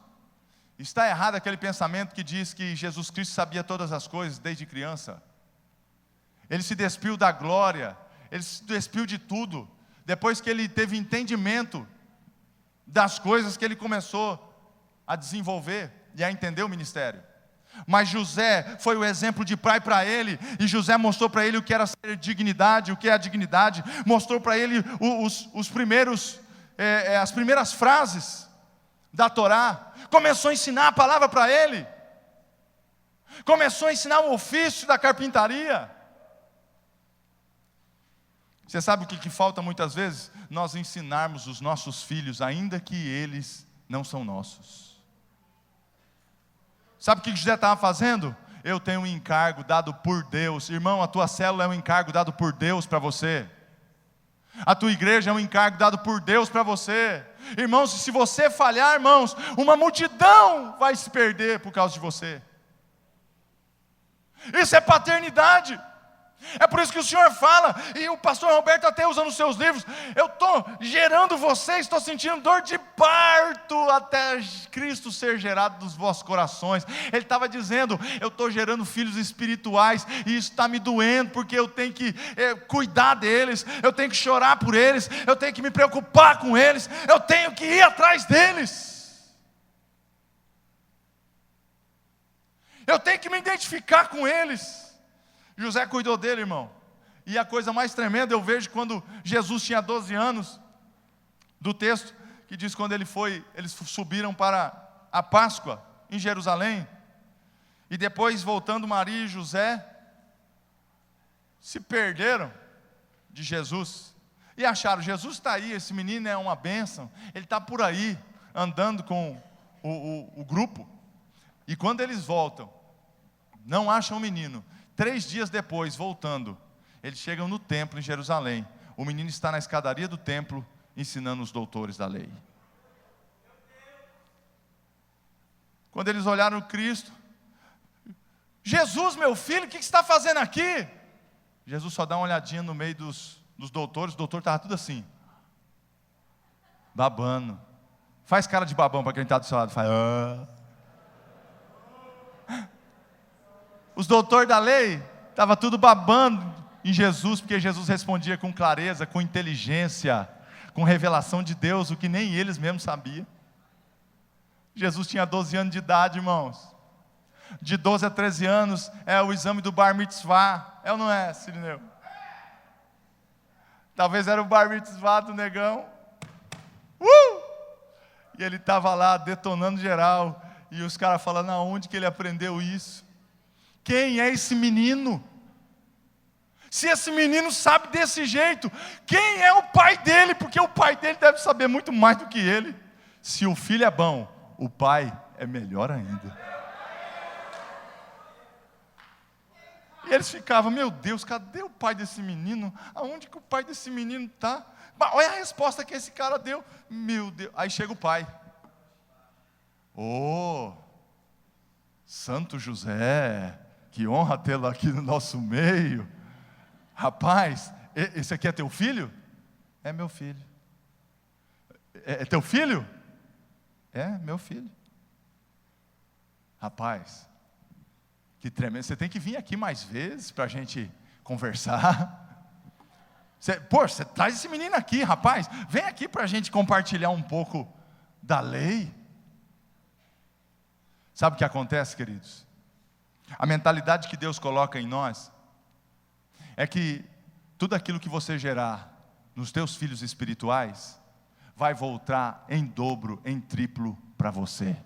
está errado aquele pensamento que diz que Jesus Cristo sabia todas as coisas desde criança. Ele se despiu da glória, ele se despiu de tudo, depois que ele teve entendimento das coisas que ele começou a desenvolver e a entender o ministério. Mas José foi o exemplo de pai para ele, e José mostrou para ele o que era ser dignidade, o que é a dignidade, mostrou para ele as primeiras frases da Torá, começou a ensinar a palavra para ele, começou a ensinar o ofício da carpintaria. Você sabe o que falta muitas vezes? Nós ensinarmos os nossos filhos, ainda que eles não são nossos. Sabe o que José estava fazendo? Eu tenho um encargo dado por Deus. Irmão, a tua célula é um encargo dado por Deus para você. A tua igreja é um encargo dado por Deus para você. Irmãos, se você falhar, irmãos, uma multidão vai se perder por causa de você. Isso é paternidade. É por isso que o Senhor fala, e o pastor Roberto até usa nos seus livros, eu estou gerando vocês, estou sentindo dor de parto até Cristo ser gerado dos vossos corações. Ele estava dizendo, eu estou gerando filhos espirituais, e isso está me doendo, porque eu tenho que cuidar deles, eu tenho que chorar por eles, eu tenho que me preocupar com eles, eu tenho que ir atrás deles, eu tenho que me identificar com eles. José cuidou dele, irmão. E a coisa mais tremenda eu vejo quando Jesus tinha 12 anos, do texto que diz quando eles subiram para a Páscoa em Jerusalém, e depois voltando Maria e José, se perderam de Jesus, e acharam, Jesus está aí, esse menino é uma bênção, ele está por aí, andando com o grupo, e quando eles voltam, não acham o menino. 3 dias depois, voltando, eles chegam no templo em Jerusalém. O menino está na escadaria do templo, ensinando os doutores da lei. Quando eles olharam Cristo, Jesus, meu filho, o que você está fazendo aqui? Jesus só dá uma olhadinha no meio dos doutores, o doutor estava tudo assim, babando. Faz cara de babão para quem está do seu lado, faz. Os doutores da lei estavam tudo babando em Jesus, porque Jesus respondia com clareza, com inteligência, com revelação de Deus, o que nem eles mesmos sabiam. Jesus tinha 12 anos de idade, irmãos. De 12 a 13 anos é o exame do bar mitzvah. É ou não é, Cirineu? Talvez era o bar mitzvah do negão. E ele estava lá detonando geral. E os caras falando, aonde que ele aprendeu isso? Quem é esse menino? Se esse menino sabe desse jeito, quem é o pai dele? Porque o pai dele deve saber muito mais do que ele. Se o filho é bom, o pai é melhor ainda. E eles ficavam, meu Deus, cadê o pai desse menino? Aonde que o pai desse menino está? Olha a resposta que esse cara deu. Meu Deus, aí chega o pai. Santo José, que honra tê-lo aqui no nosso meio. Rapaz, esse aqui é teu filho? É meu filho. É teu filho? É meu filho. Rapaz, que tremendo. Você tem que vir aqui mais vezes para a gente conversar. Você traz esse menino aqui, rapaz. Vem aqui para a gente compartilhar um pouco da lei. Sabe o que acontece, queridos? A mentalidade que Deus coloca em nós é que tudo aquilo que você gerar nos teus filhos espirituais vai voltar em dobro, em triplo para você.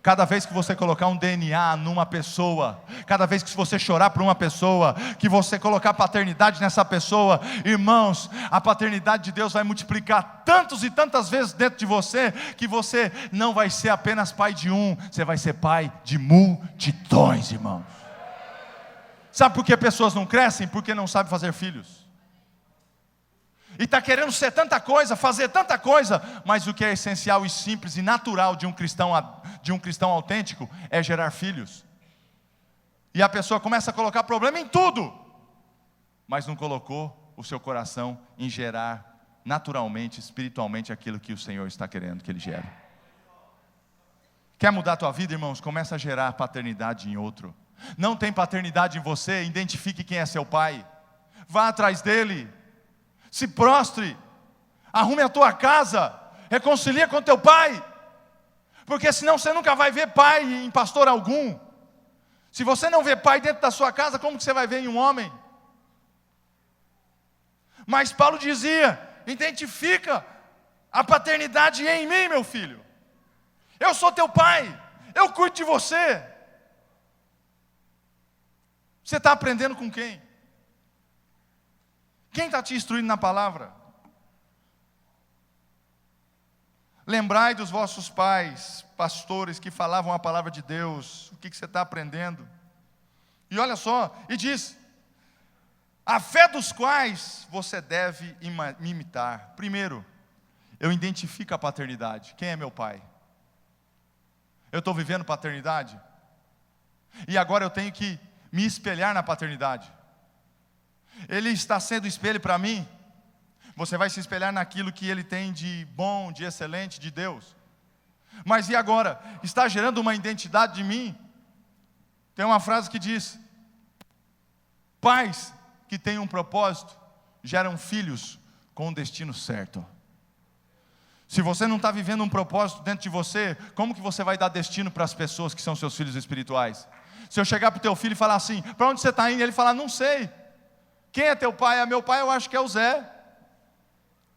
Cada vez que você colocar um DNA numa pessoa, cada vez que você chorar por uma pessoa, que você colocar paternidade nessa pessoa, irmãos, a paternidade de Deus vai multiplicar tantos e tantas vezes dentro de você, que você não vai ser apenas pai de um, você vai ser pai de multidões, irmãos. Sabe por que pessoas não crescem? Porque não sabem fazer filhos. E está querendo ser tanta coisa, fazer tanta coisa, mas o que é essencial e simples e natural de um cristão autêntico é gerar filhos. E a pessoa começa a colocar problema em tudo, mas não colocou o seu coração em gerar naturalmente, espiritualmente aquilo que o Senhor está querendo que ele gere. Quer mudar a tua vida, irmãos? Começa a gerar paternidade em outro. Não tem paternidade em você? Identifique quem é seu pai, vá atrás dele, se prostre, arrume a tua casa, reconcilia com teu pai, porque senão você nunca vai ver pai em pastor algum. Se você não vê pai dentro da sua casa, como que você vai ver em um homem? Mas Paulo dizia, identifica a paternidade em mim, meu filho. Eu sou teu pai, eu cuido de você. Você está aprendendo com quem? Quem está te instruindo na palavra? Lembrai dos vossos pais, pastores, que falavam a palavra de Deus. O que você está aprendendo? E olha só, e diz, a fé dos quais você deve me imitar. Primeiro, eu identifico a paternidade. Quem é meu pai? Eu estou vivendo paternidade? E agora eu tenho que me espelhar na paternidade. Ele está sendo espelho para mim. Você vai se espelhar naquilo que ele tem de bom, de excelente, de Deus. Mas e agora? Está gerando uma identidade de mim? Tem uma frase que diz: pais que têm um propósito geram filhos com um destino certo. Se você não está vivendo um propósito dentro de você, como que você vai dar destino para as pessoas que são seus filhos espirituais? Se eu chegar para o teu filho e falar assim: para onde você está indo? E ele falar: não sei. Quem é teu pai? Meu pai, eu acho que é o Zé.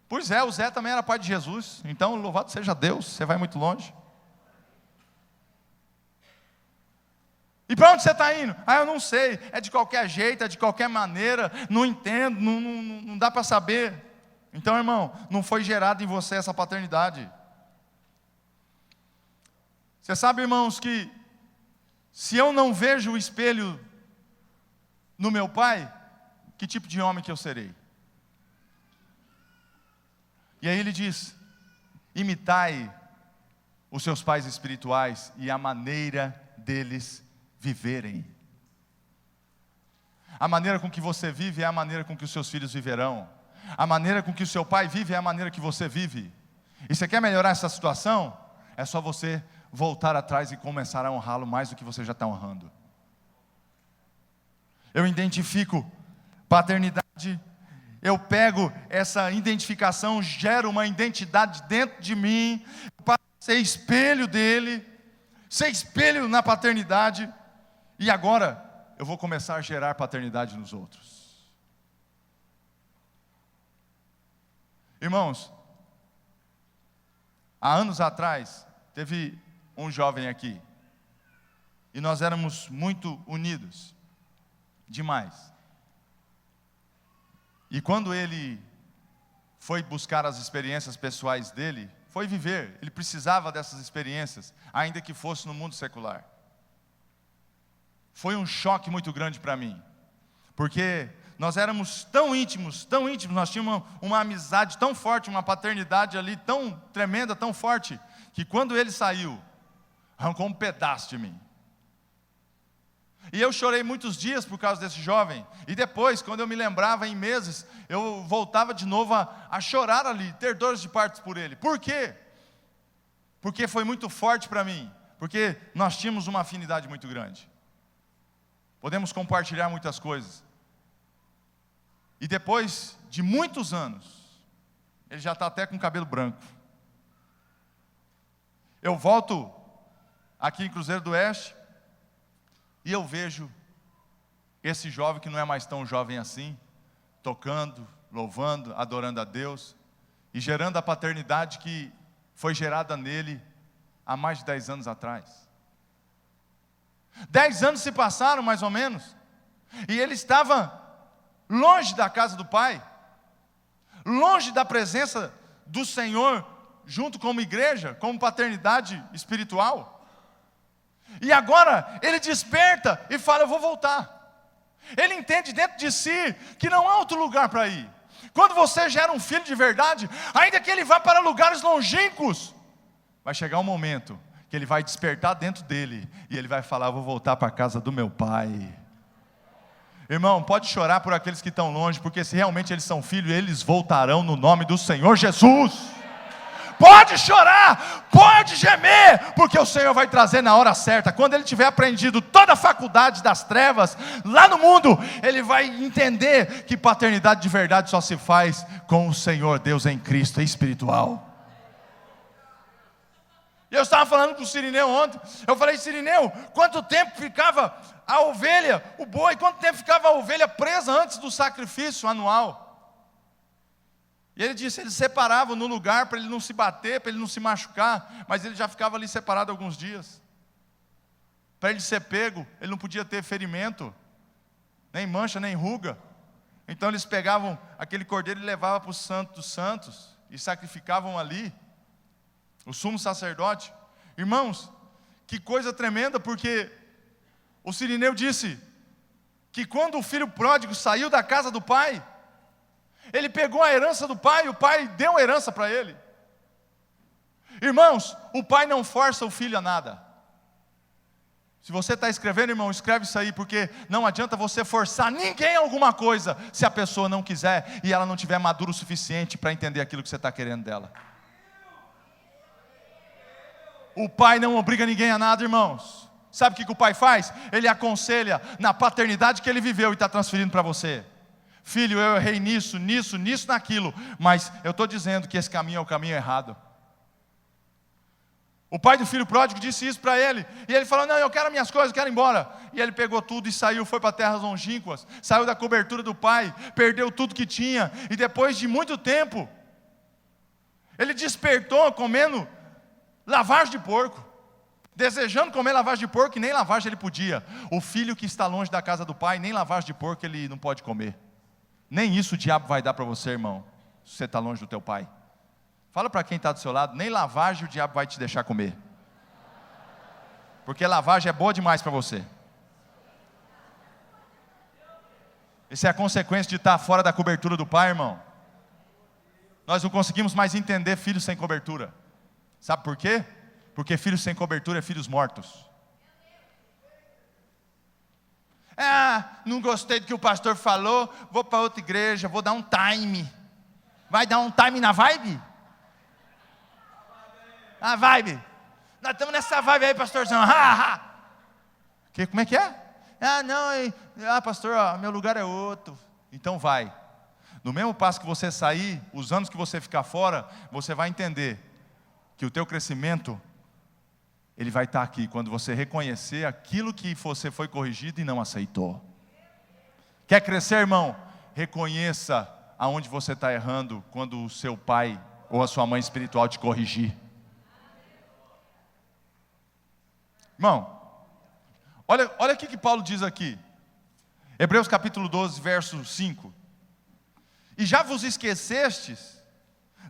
Pois é, o Zé também era pai de Jesus. Então, louvado seja Deus, você vai muito longe. E para onde você está indo? Eu não sei, é de qualquer jeito, é de qualquer maneira, não entendo, não dá para saber. Então, irmão, não foi gerado em você essa paternidade. Você sabe, irmãos, que se eu não vejo o espelho no meu pai, que tipo de homem que eu serei? E aí ele diz: imitai os seus pais espirituais e a maneira deles viverem. A maneira com que você vive é a maneira com que os seus filhos viverão. A maneira com que o seu pai vive é a maneira que você vive. E você quer melhorar essa situação? É só você voltar atrás e começar a honrá-lo mais do que você já está honrando. Eu identifico paternidade, eu pego essa identificação, gero uma identidade dentro de mim, para ser espelho dele, ser espelho na paternidade, e agora eu vou começar a gerar paternidade nos outros. Irmãos, há anos atrás, teve um jovem aqui, e nós éramos muito unidos, demais. E quando ele foi buscar as experiências pessoais dele, foi viver, ele precisava dessas experiências, ainda que fosse no mundo secular. Foi um choque muito grande para mim, porque nós éramos tão íntimos, nós tínhamos uma amizade tão forte, uma paternidade ali tão tremenda, tão forte, que quando ele saiu, arrancou um pedaço de mim. E eu chorei muitos dias por causa desse jovem. E depois, quando eu me lembrava em meses, eu voltava de novo a chorar ali, ter dores de partos por ele. Por quê? Porque foi muito forte para mim. Porque nós tínhamos uma afinidade muito grande. Podemos compartilhar muitas coisas. E depois de muitos anos, ele já está até com cabelo branco. Eu volto aqui em Cruzeiro do Oeste, e eu vejo esse jovem que não é mais tão jovem assim, tocando, louvando, adorando a Deus, e gerando a paternidade que foi gerada nele há mais de 10 anos atrás. 10 anos se passaram mais ou menos, e ele estava longe da casa do Pai, longe da presença do Senhor, junto como igreja, como paternidade espiritual. E agora ele desperta e fala: eu vou voltar. Ele entende dentro de si que não há outro lugar para ir. Quando você gera um filho de verdade, ainda que ele vá para lugares longínquos, vai chegar um momento que ele vai despertar dentro dele, e ele vai falar: eu vou voltar para a casa do meu pai. Irmão, pode chorar por aqueles que estão longe, porque se realmente eles são filhos, eles voltarão no nome do Senhor Jesus. Pode chorar, pode gemer, porque o Senhor vai trazer na hora certa. Quando ele tiver aprendido toda a faculdade das trevas, lá no mundo, ele vai entender que paternidade de verdade só se faz com o Senhor Deus em Cristo, é espiritual. E eu estava falando com o Cirineu ontem, eu falei: Cirineu, quanto tempo ficava a ovelha, o boi, quanto tempo ficava a ovelha presa antes do sacrifício anual? E ele disse: eles separavam no lugar para ele não se bater, para ele não se machucar, mas ele já ficava ali separado alguns dias. Para ele ser pego, ele não podia ter ferimento, nem mancha, nem ruga. Então eles pegavam aquele cordeiro e levavam para o Santo dos Santos, e sacrificavam ali, o sumo sacerdote. Irmãos, que coisa tremenda, porque o Cirineu disse que quando o filho pródigo saiu da casa do pai, ele pegou a herança do pai, o pai deu a herança para ele. Irmãos, o pai não força o filho a nada. Se você está escrevendo, irmão, escreve isso aí, porque não adianta você forçar ninguém a alguma coisa, se a pessoa não quiser, e ela não tiver madura o suficiente para entender aquilo que você está querendo dela. O pai não obriga ninguém a nada, irmãos. Sabe o que o pai faz? Ele aconselha na paternidade que ele viveu e está transferindo para você. Filho, eu errei nisso, naquilo, mas eu estou dizendo que esse caminho é o caminho errado. O pai do filho pródigo disse isso para ele, e ele falou, não, eu quero minhas coisas, eu quero ir embora. E ele pegou tudo e saiu, foi para terras longínquas, saiu da cobertura do pai, perdeu tudo que tinha, e depois de muito tempo, ele despertou comendo lavagem de porco, desejando comer lavagem de porco, e nem lavagem ele podia. O filho que está longe da casa do pai, nem lavagem de porco ele não pode comer. Nem isso o diabo vai dar para você, irmão, se você está longe do teu pai. Fala para quem está do seu lado, nem lavagem o diabo vai te deixar comer. Porque lavagem é boa demais para você. Isso é a consequência de estar fora da cobertura do pai, irmão. Nós não conseguimos mais entender filhos sem cobertura. Sabe por quê? Porque filhos sem cobertura é filhos mortos. Não gostei do que o pastor falou, vou para outra igreja, vou dar um time. Vai dar um time na vibe? A vibe. Nós estamos nessa vibe aí, pastorzão. Como é que é? Pastor, meu lugar é outro. Então vai. No mesmo passo que você sair, os anos que você ficar fora, você vai entender que o teu crescimento, ele vai estar aqui, quando você reconhecer aquilo que você foi corrigido e não aceitou. Quer crescer, irmão? Reconheça aonde você está errando, quando o seu pai ou a sua mãe espiritual te corrigir. Irmão, olha o que Paulo diz aqui. Hebreus capítulo 12, verso 5. E já vos esquecestes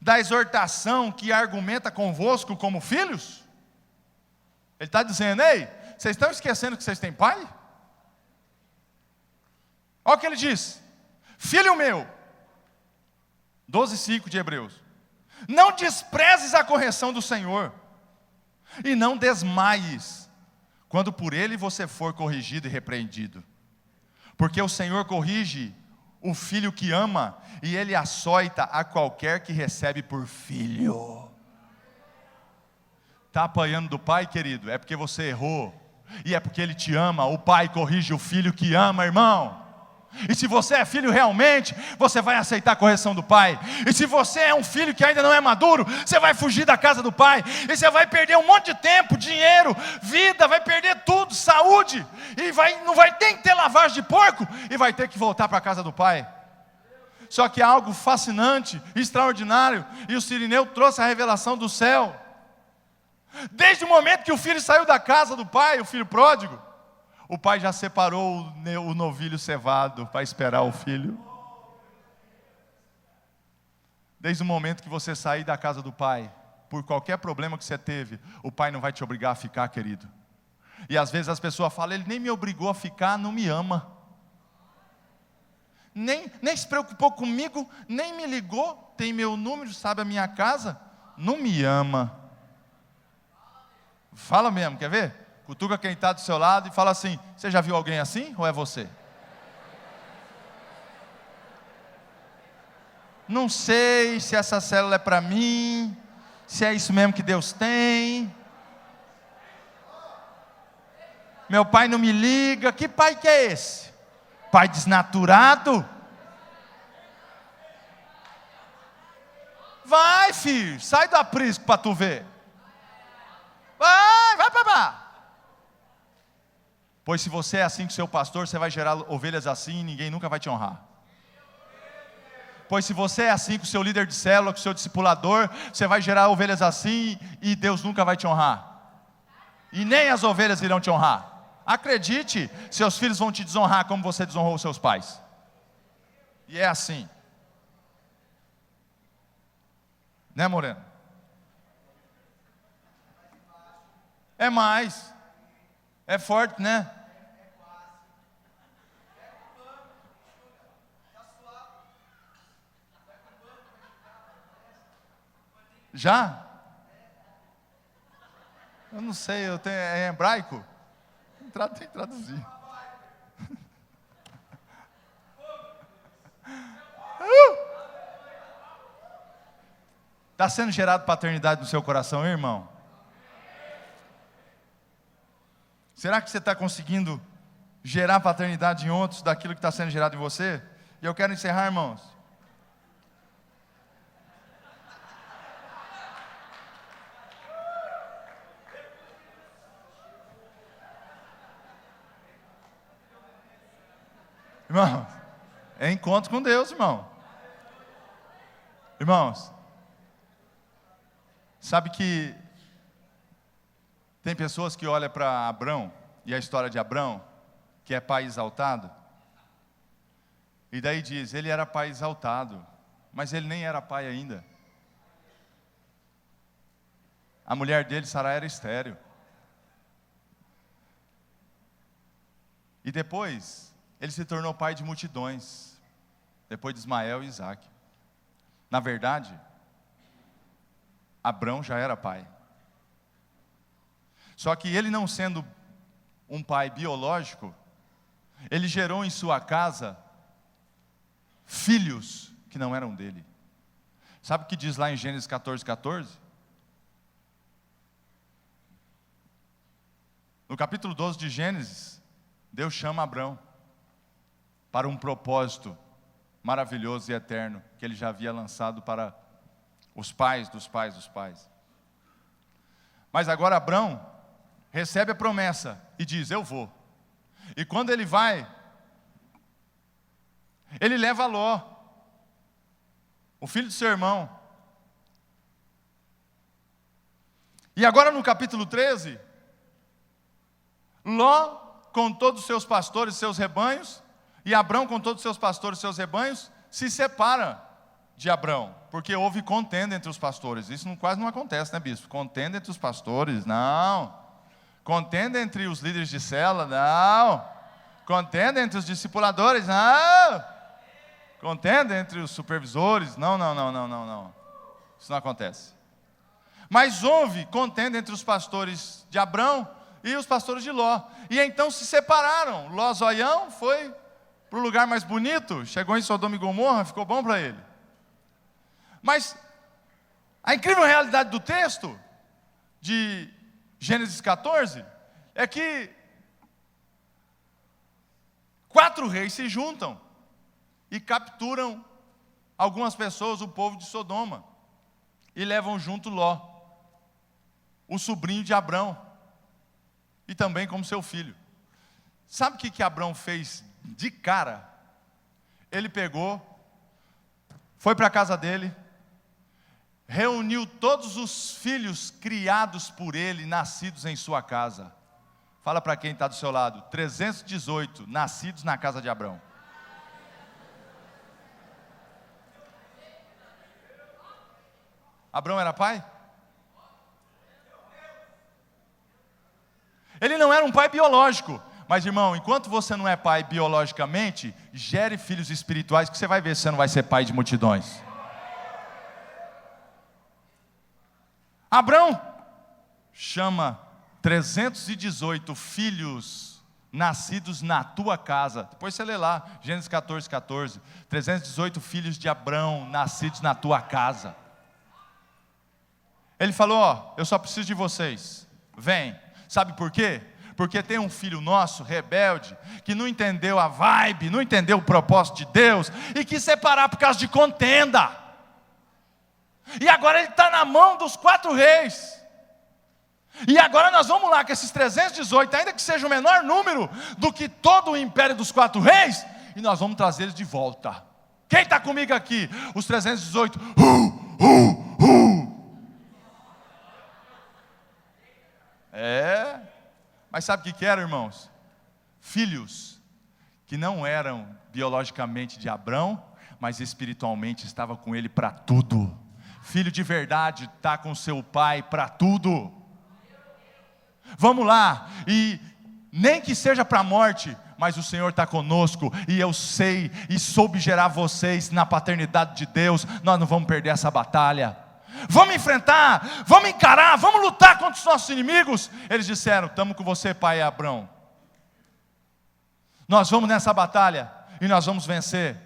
da exortação que argumenta convosco como filhos? Ele está dizendo, ei, vocês estão esquecendo que vocês têm pai? Olha o que ele diz. Filho meu, 12:5 de Hebreus. Não desprezes a correção do Senhor, e não desmaies, quando por ele você for corrigido e repreendido. Porque o Senhor corrige o filho que ama, e ele açoita a qualquer que recebe por filho. Está apanhando do pai, querido? É porque você errou, e é porque ele te ama. O pai corrige o filho que ama, irmão. E se você é filho realmente, você vai aceitar a correção do pai. E se você é um filho que ainda não é maduro, você vai fugir da casa do pai. E você vai perder um monte de tempo, dinheiro, vida, vai perder tudo, saúde. E não vai nem ter lavagem de porco, e vai ter que voltar para a casa do pai. Só que é algo fascinante, extraordinário. E o Cirineu trouxe a revelação do céu. Desde o momento que o filho saiu da casa do pai, o filho pródigo, o pai já separou o novilho cevado para esperar o filho. Desde o momento que você sair da casa do pai, por qualquer problema que você teve, o pai não vai te obrigar a ficar, querido. E às vezes as pessoas falam, ele nem me obrigou a ficar, não me ama. Nem se preocupou comigo, nem me ligou, tem meu número, sabe a minha casa, não me ama. Fala mesmo, quer ver? Cutuca quem está do seu lado e fala assim, você já viu alguém assim ou é você? Não sei se essa célula é para mim, se é isso mesmo que Deus tem. Meu pai não me liga, que pai que é esse? Pai desnaturado? Vai, filho, sai do aprisco para tu ver. Vai para lá. Pois se você é assim com seu pastor, você vai gerar ovelhas assim e ninguém nunca vai te honrar. Pois se você é assim com seu líder de célula, com seu discipulador, você vai gerar ovelhas assim e Deus nunca vai te honrar. E nem as ovelhas irão te honrar. Acredite, seus filhos vão te desonrar como você desonrou os seus pais. E é assim. Né, Moreno? É mais. É forte, né? Já? Eu não sei, é hebraico? tem que traduzir. Está sendo gerado paternidade no seu coração, hein, irmão? Será que você está conseguindo gerar paternidade em outros daquilo que está sendo gerado em você? E eu quero encerrar, irmãos. Irmão, é encontro com Deus, irmão. Irmãos, sabe que tem pessoas que olham para Abrão e a história de Abrão, que é pai exaltado, e daí diz, ele era pai exaltado, mas ele nem era pai ainda. A mulher dele, Sarai, era estéril. E depois ele se tornou pai de multidões, depois de Ismael e Isaac. Na verdade, Abrão já era pai. Só que ele, não sendo um pai biológico, ele gerou em sua casa filhos que não eram dele. Sabe o que diz lá em Gênesis 14:14? No capítulo 12 de Gênesis, Deus chama Abrão para um propósito maravilhoso e eterno que ele já havia lançado para os pais dos pais dos pais. Mas agora Abrão recebe a promessa e diz, eu vou. E quando ele vai, ele leva Ló, o filho do seu irmão. E agora no capítulo 13, Ló com todos os seus pastores e seus rebanhos, e Abrão com todos os seus pastores e seus rebanhos, se separa de Abrão, porque houve contenda entre os pastores. Isso quase não acontece, né, bispo? Contenda entre os pastores, não. Contenda entre os líderes de célula, não. Contenda entre os discipuladores, não. Contenda entre os supervisores, não. Isso não acontece. Mas houve contenda entre os pastores de Abrão e os pastores de Ló. E então se separaram. Ló zoião foi para o lugar mais bonito, chegou em Sodoma e Gomorra, ficou bom para ele. Mas a incrível realidade do texto de Gênesis 14 é que 4 reis se juntam e capturam algumas pessoas, o povo de Sodoma, e levam junto Ló, o sobrinho de Abrão, e também como seu filho. Sabe o que Abrão fez de cara? Ele pegou, foi para a casa dele, reuniu todos os filhos criados por ele, nascidos em sua casa. Fala para quem está do seu lado, 318 nascidos na casa de Abrão. Abrão era pai? Ele não era um pai biológico. Mas, irmão, enquanto você não é pai biologicamente, gere filhos espirituais, que você vai ver se você não vai ser pai de multidões. Abrão chama 318 filhos nascidos na tua casa. Depois você lê lá, Gênesis 14:14. 318 filhos de Abrão nascidos na tua casa. Ele falou, ó, eu só preciso de vocês. Vem. Sabe por quê? Porque tem um filho nosso, rebelde, que não entendeu a vibe, não entendeu o propósito de Deus, e quis separar por causa de contenda. E agora ele está na mão dos 4 reis. E agora nós vamos lá, com esses 318, ainda que seja o menor número do que todo o império dos 4 reis, e nós vamos trazer eles de volta. Quem está comigo aqui? Os 318. Mas sabe o que era, irmãos? Filhos que não eram biologicamente de Abrão, mas espiritualmente estava com ele para tudo. Filho de verdade está com seu pai para tudo. Vamos lá, e nem que seja para a morte, mas o Senhor está conosco, e eu sei, e soube gerar vocês na paternidade de Deus. Nós não vamos perder essa batalha. Vamos enfrentar, vamos encarar, vamos lutar contra os nossos inimigos. Eles disseram, estamos com você, pai Abrão. Nós vamos nessa batalha e nós vamos vencer.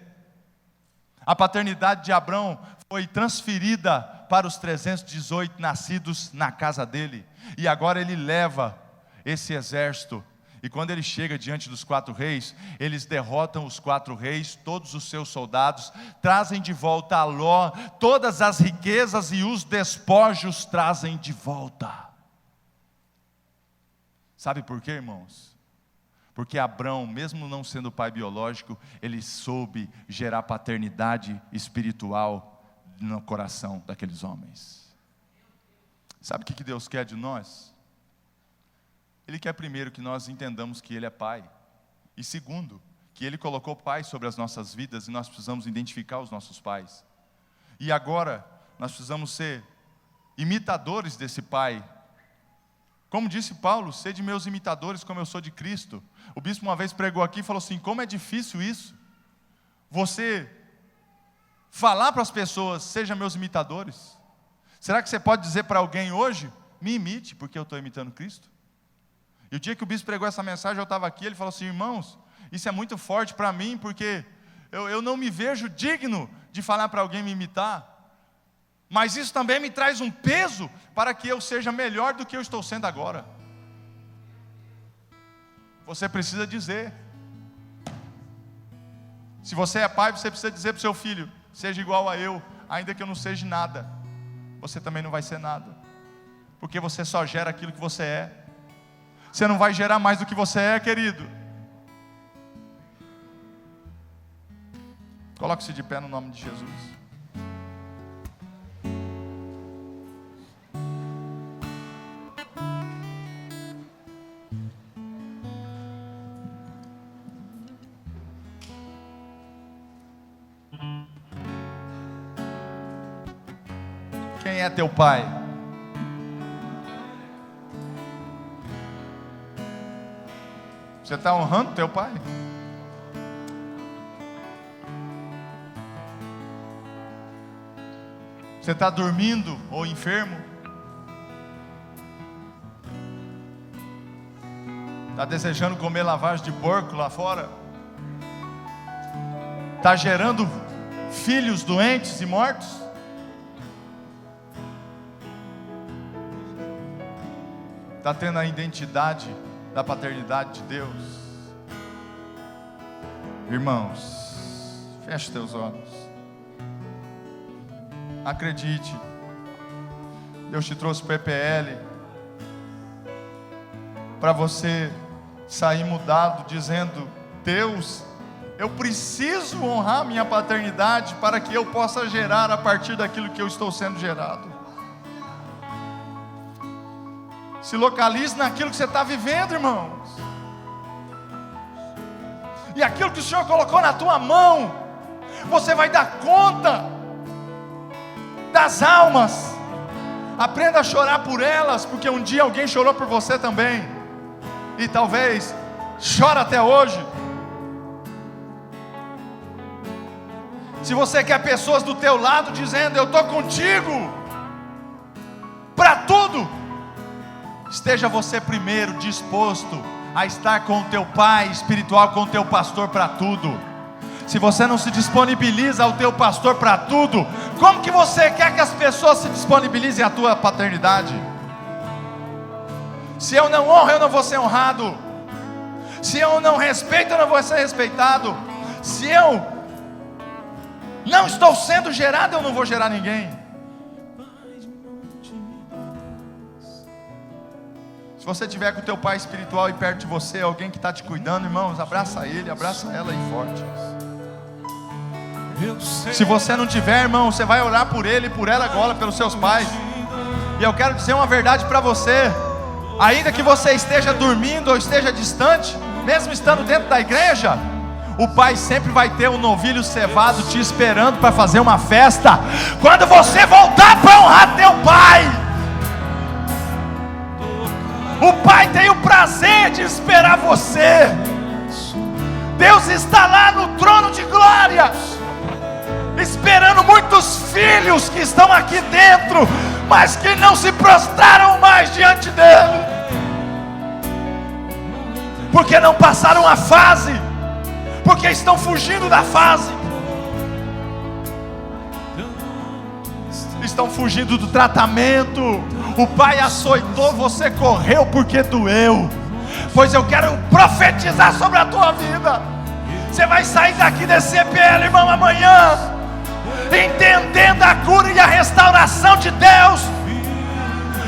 A paternidade de Abrão foi transferida para os 318 nascidos na casa dele. E agora ele leva esse exército. E quando ele chega diante dos 4 reis, eles derrotam os 4 reis, todos os seus soldados, trazem de volta a Ló, todas as riquezas e os despojos trazem de volta. Sabe por quê, irmãos? Porque Abrão, mesmo não sendo pai biológico, ele soube gerar paternidade espiritual no coração daqueles homens. Sabe o que Deus quer de nós? Ele quer primeiro que nós entendamos que Ele é Pai. E segundo, que Ele colocou Pai sobre as nossas vidas e nós precisamos identificar os nossos pais. E agora, nós precisamos ser imitadores desse Pai. Como disse Paulo, sede meus imitadores como eu sou de Cristo. O bispo uma vez pregou aqui e falou assim, como é difícil isso. Você falar para as pessoas, seja meus imitadores. Será que você pode dizer para alguém hoje, me imite, porque eu estou imitando Cristo? E o dia que o bispo pregou essa mensagem, eu estava aqui, ele falou assim, irmãos, isso é muito forte para mim, porque eu não me vejo digno de falar para alguém me imitar. Mas isso também me traz um peso para que eu seja melhor do que eu estou sendo agora. Você precisa dizer. Se você é pai, você precisa dizer para o seu filho, seja igual a eu, ainda que eu não seja nada. Você também não vai ser nada. Porque você só gera aquilo que você é. Você não vai gerar mais do que você é, querido. Coloque-se de pé no nome de Jesus. Quem é teu pai? Você está honrando teu pai? Você está dormindo ou enfermo? Está desejando comer lavagem de porco lá fora? Está gerando filhos doentes e mortos? Está tendo a identidade da paternidade de Deus? Irmãos, feche teus olhos. Acredite, Deus te trouxe para o PPL para você sair mudado, dizendo, Deus, eu preciso honrar minha paternidade para que eu possa gerar a partir daquilo que eu estou sendo gerado. Se localize naquilo que você está vivendo, irmãos. E aquilo que o Senhor colocou na tua mão, você vai dar conta das almas. Aprenda a chorar por elas, porque um dia alguém chorou por você também. E talvez chora até hoje. Se você quer pessoas do teu lado dizendo, eu estou contigo para tudo, esteja você primeiro disposto a estar com o teu pai espiritual, com o teu pastor para tudo. Se você não se disponibiliza ao teu pastor para tudo, como que você quer que as pessoas se disponibilizem à tua paternidade? Se eu não honro, eu não vou ser honrado. Se eu não respeito, eu não vou ser respeitado. Se eu não estou sendo gerado, eu não vou gerar ninguém. Se você estiver com o teu pai espiritual e perto de você, alguém que está te cuidando, irmãos, abraça ele, abraça ela aí forte. Se você não tiver, irmão, você vai orar por ele e por ela agora, pelos seus pais. E eu quero dizer uma verdade para você. Ainda que você esteja dormindo ou esteja distante, mesmo estando dentro da igreja, o pai sempre vai ter um novilho cevado te esperando para fazer uma festa. Quando você voltar para honrar teu pai, o pai tem o prazer de esperar você. Deus está lá no trono de glória, esperando muitos filhos que estão aqui dentro, mas que não se prostraram mais diante dele, porque não passaram a fase porque estão fugindo da fase, estão fugindo do tratamento. O pai açoitou, você correu porque doeu. Pois eu quero profetizar sobre a tua vida. Você vai sair daqui desse EPL, irmão, amanhã, entendendo a cura e a restauração de Deus.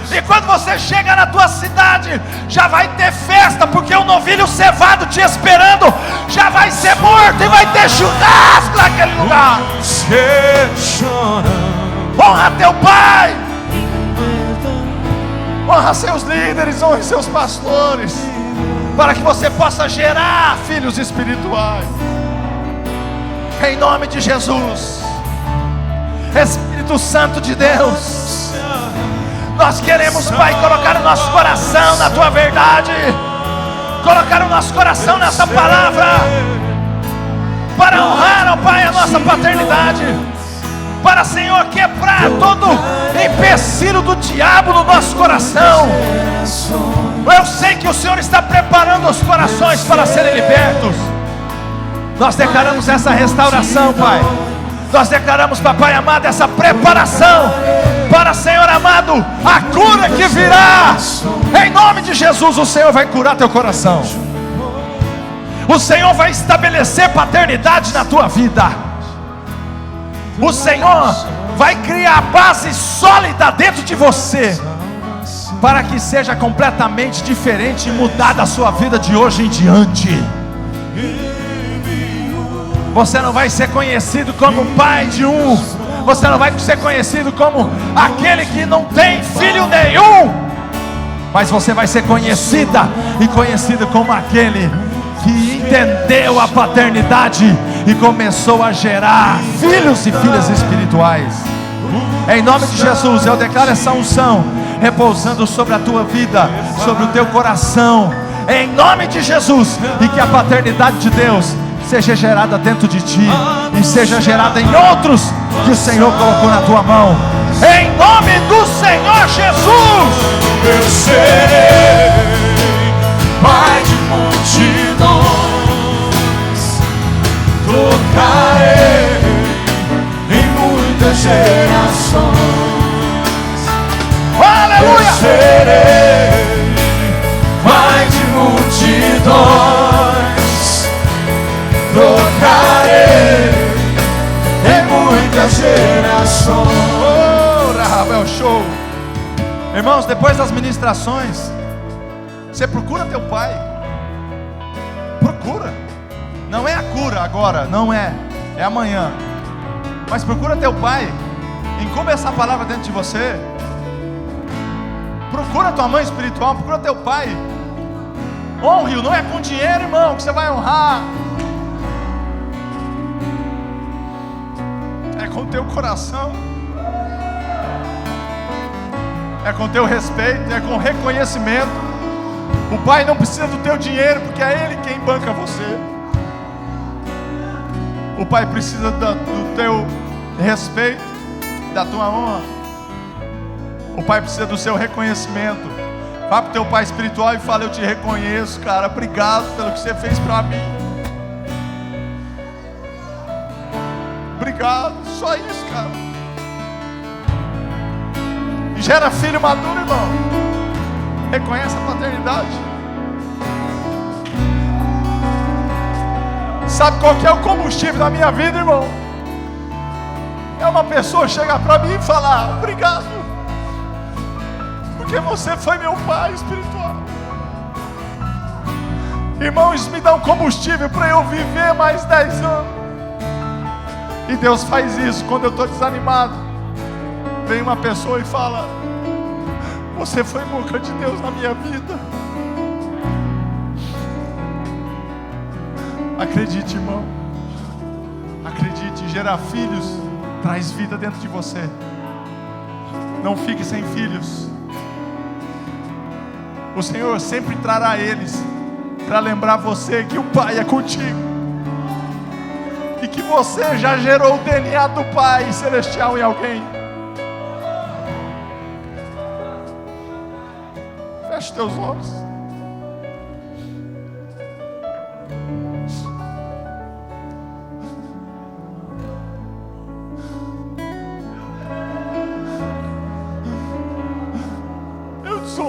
E quando você chega na tua cidade, já vai ter festa, porque o novilho cevado te esperando já vai ser morto e vai ter churrasco naquele lugar. Honra teu pai, honra seus líderes, honra seus pastores, para que você possa gerar filhos espirituais. Em nome de Jesus. Espírito Santo de Deus, nós queremos, Pai, colocar o nosso coração na tua verdade, colocar o nosso coração nessa palavra, para honrar, ó Pai, a nossa paternidade, para, Senhor, quebrar todo empecilho do diabo no nosso coração. Eu sei que o Senhor está preparando os corações para serem libertos. Nós declaramos essa restauração, Pai. Nós declaramos, papai amado, essa preparação para, Senhor amado, a cura que virá. Em nome de Jesus, o Senhor vai curar teu coração. O Senhor vai estabelecer paternidade na tua vida. O Senhor vai criar a base sólida dentro de você, para que seja completamente diferente e mudada a sua vida de hoje em diante. Você não vai ser conhecido como pai de um, você não vai ser conhecido como aquele que não tem filho nenhum, mas você vai ser conhecida e conhecido como aquele que entendeu a paternidade e começou a gerar filhos e filhas espirituais. Em nome de Jesus, eu declaro essa unção repousando sobre a tua vida, sobre o teu coração, em nome de Jesus, e que a paternidade de Deus seja gerada dentro de ti e seja gerada em outros que o Senhor colocou na tua mão. Em nome do Senhor Jesus, eu serei pai de multidões, tocarei em muitas gerações. Aleluia! Eu serei pai de multidões, tocarei em muitas gerações. Oh, Rahabel, show! Irmãos, depois das ministrações, você procura teu pai. Procura. Não é a cura agora, não é. É amanhã. Mas procura teu pai. Incube essa palavra dentro de você. Procura tua mãe espiritual, procura teu pai. Honre-o, não é com dinheiro, irmão, que você vai honrar. É com teu coração, é com teu respeito, é com reconhecimento. O pai não precisa do teu dinheiro, porque é ele quem banca você. O pai precisa do teu respeito, da tua honra. O pai precisa do seu reconhecimento. Vá para o teu pai espiritual e fala: eu te reconheço, cara, obrigado pelo que você fez para mim. Obrigado, só isso, cara. E gera filho maduro, irmão. Reconhece a paternidade. Sabe qual que é o combustível da minha vida, irmão? É uma pessoa chegar para mim e falar: obrigado, porque você foi meu pai espiritual. Irmão, isso me dá um combustível para eu viver mais 10 anos. E Deus faz isso quando eu estou desanimado. Vem uma pessoa e fala: você foi boca de Deus na minha vida. Acredite, irmão. Acredite, gerar filhos traz vida dentro de você. Não fique sem filhos. O Senhor sempre trará eles para lembrar você que o Pai é contigo e que você já gerou o DNA do Pai Celestial em alguém. Feche teus olhos.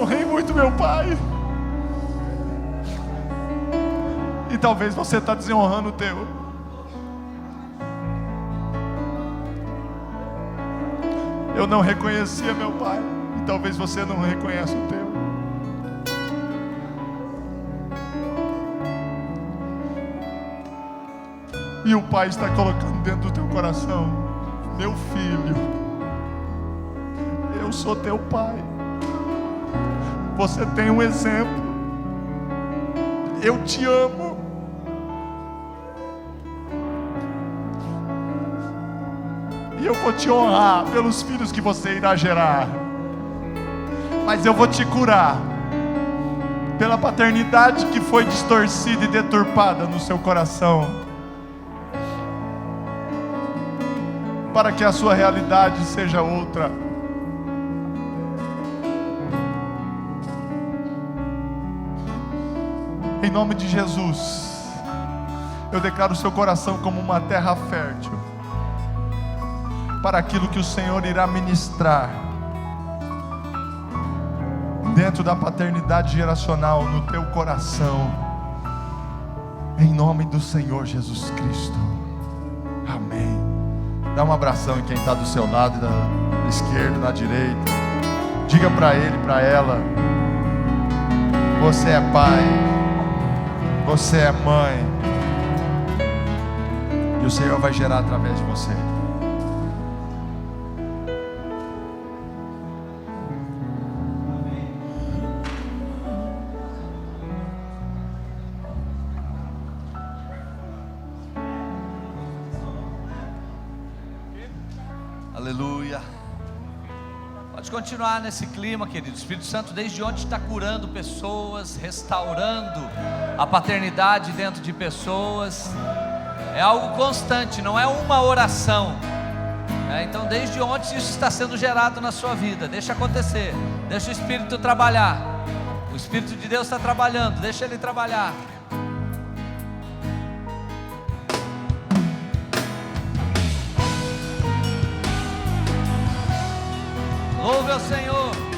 honrei muito meu pai. E talvez você está desonrando o teu. Eu não reconhecia meu pai. E talvez você não reconheça o teu. E o pai está colocando dentro do teu coração: meu filho, eu sou teu pai. Você tem um exemplo. Eu te amo. E eu vou te honrar pelos filhos que você irá gerar. Mas eu vou te curar pela paternidade que foi distorcida e deturpada no seu coração, para que a sua realidade seja outra. Em nome de Jesus, eu declaro o seu coração como uma terra fértil para aquilo que o Senhor irá ministrar dentro da paternidade geracional no teu coração, em nome do Senhor Jesus Cristo. Amém. Dá um abração em quem está do seu lado, da esquerda, na direita. Diga para ele, para ela: você é pai, você é mãe, e o Senhor vai gerar através de você. Aleluia. Pode continuar nesse clima, querido. O Espírito Santo desde ontem está curando pessoas, restaurando a paternidade dentro de pessoas. É algo constante, não é uma oração. Então desde ontem isso está sendo gerado na sua vida. Deixa acontecer, deixa o Espírito trabalhar. O Espírito de Deus está trabalhando, deixa Ele trabalhar. Louve ao Senhor.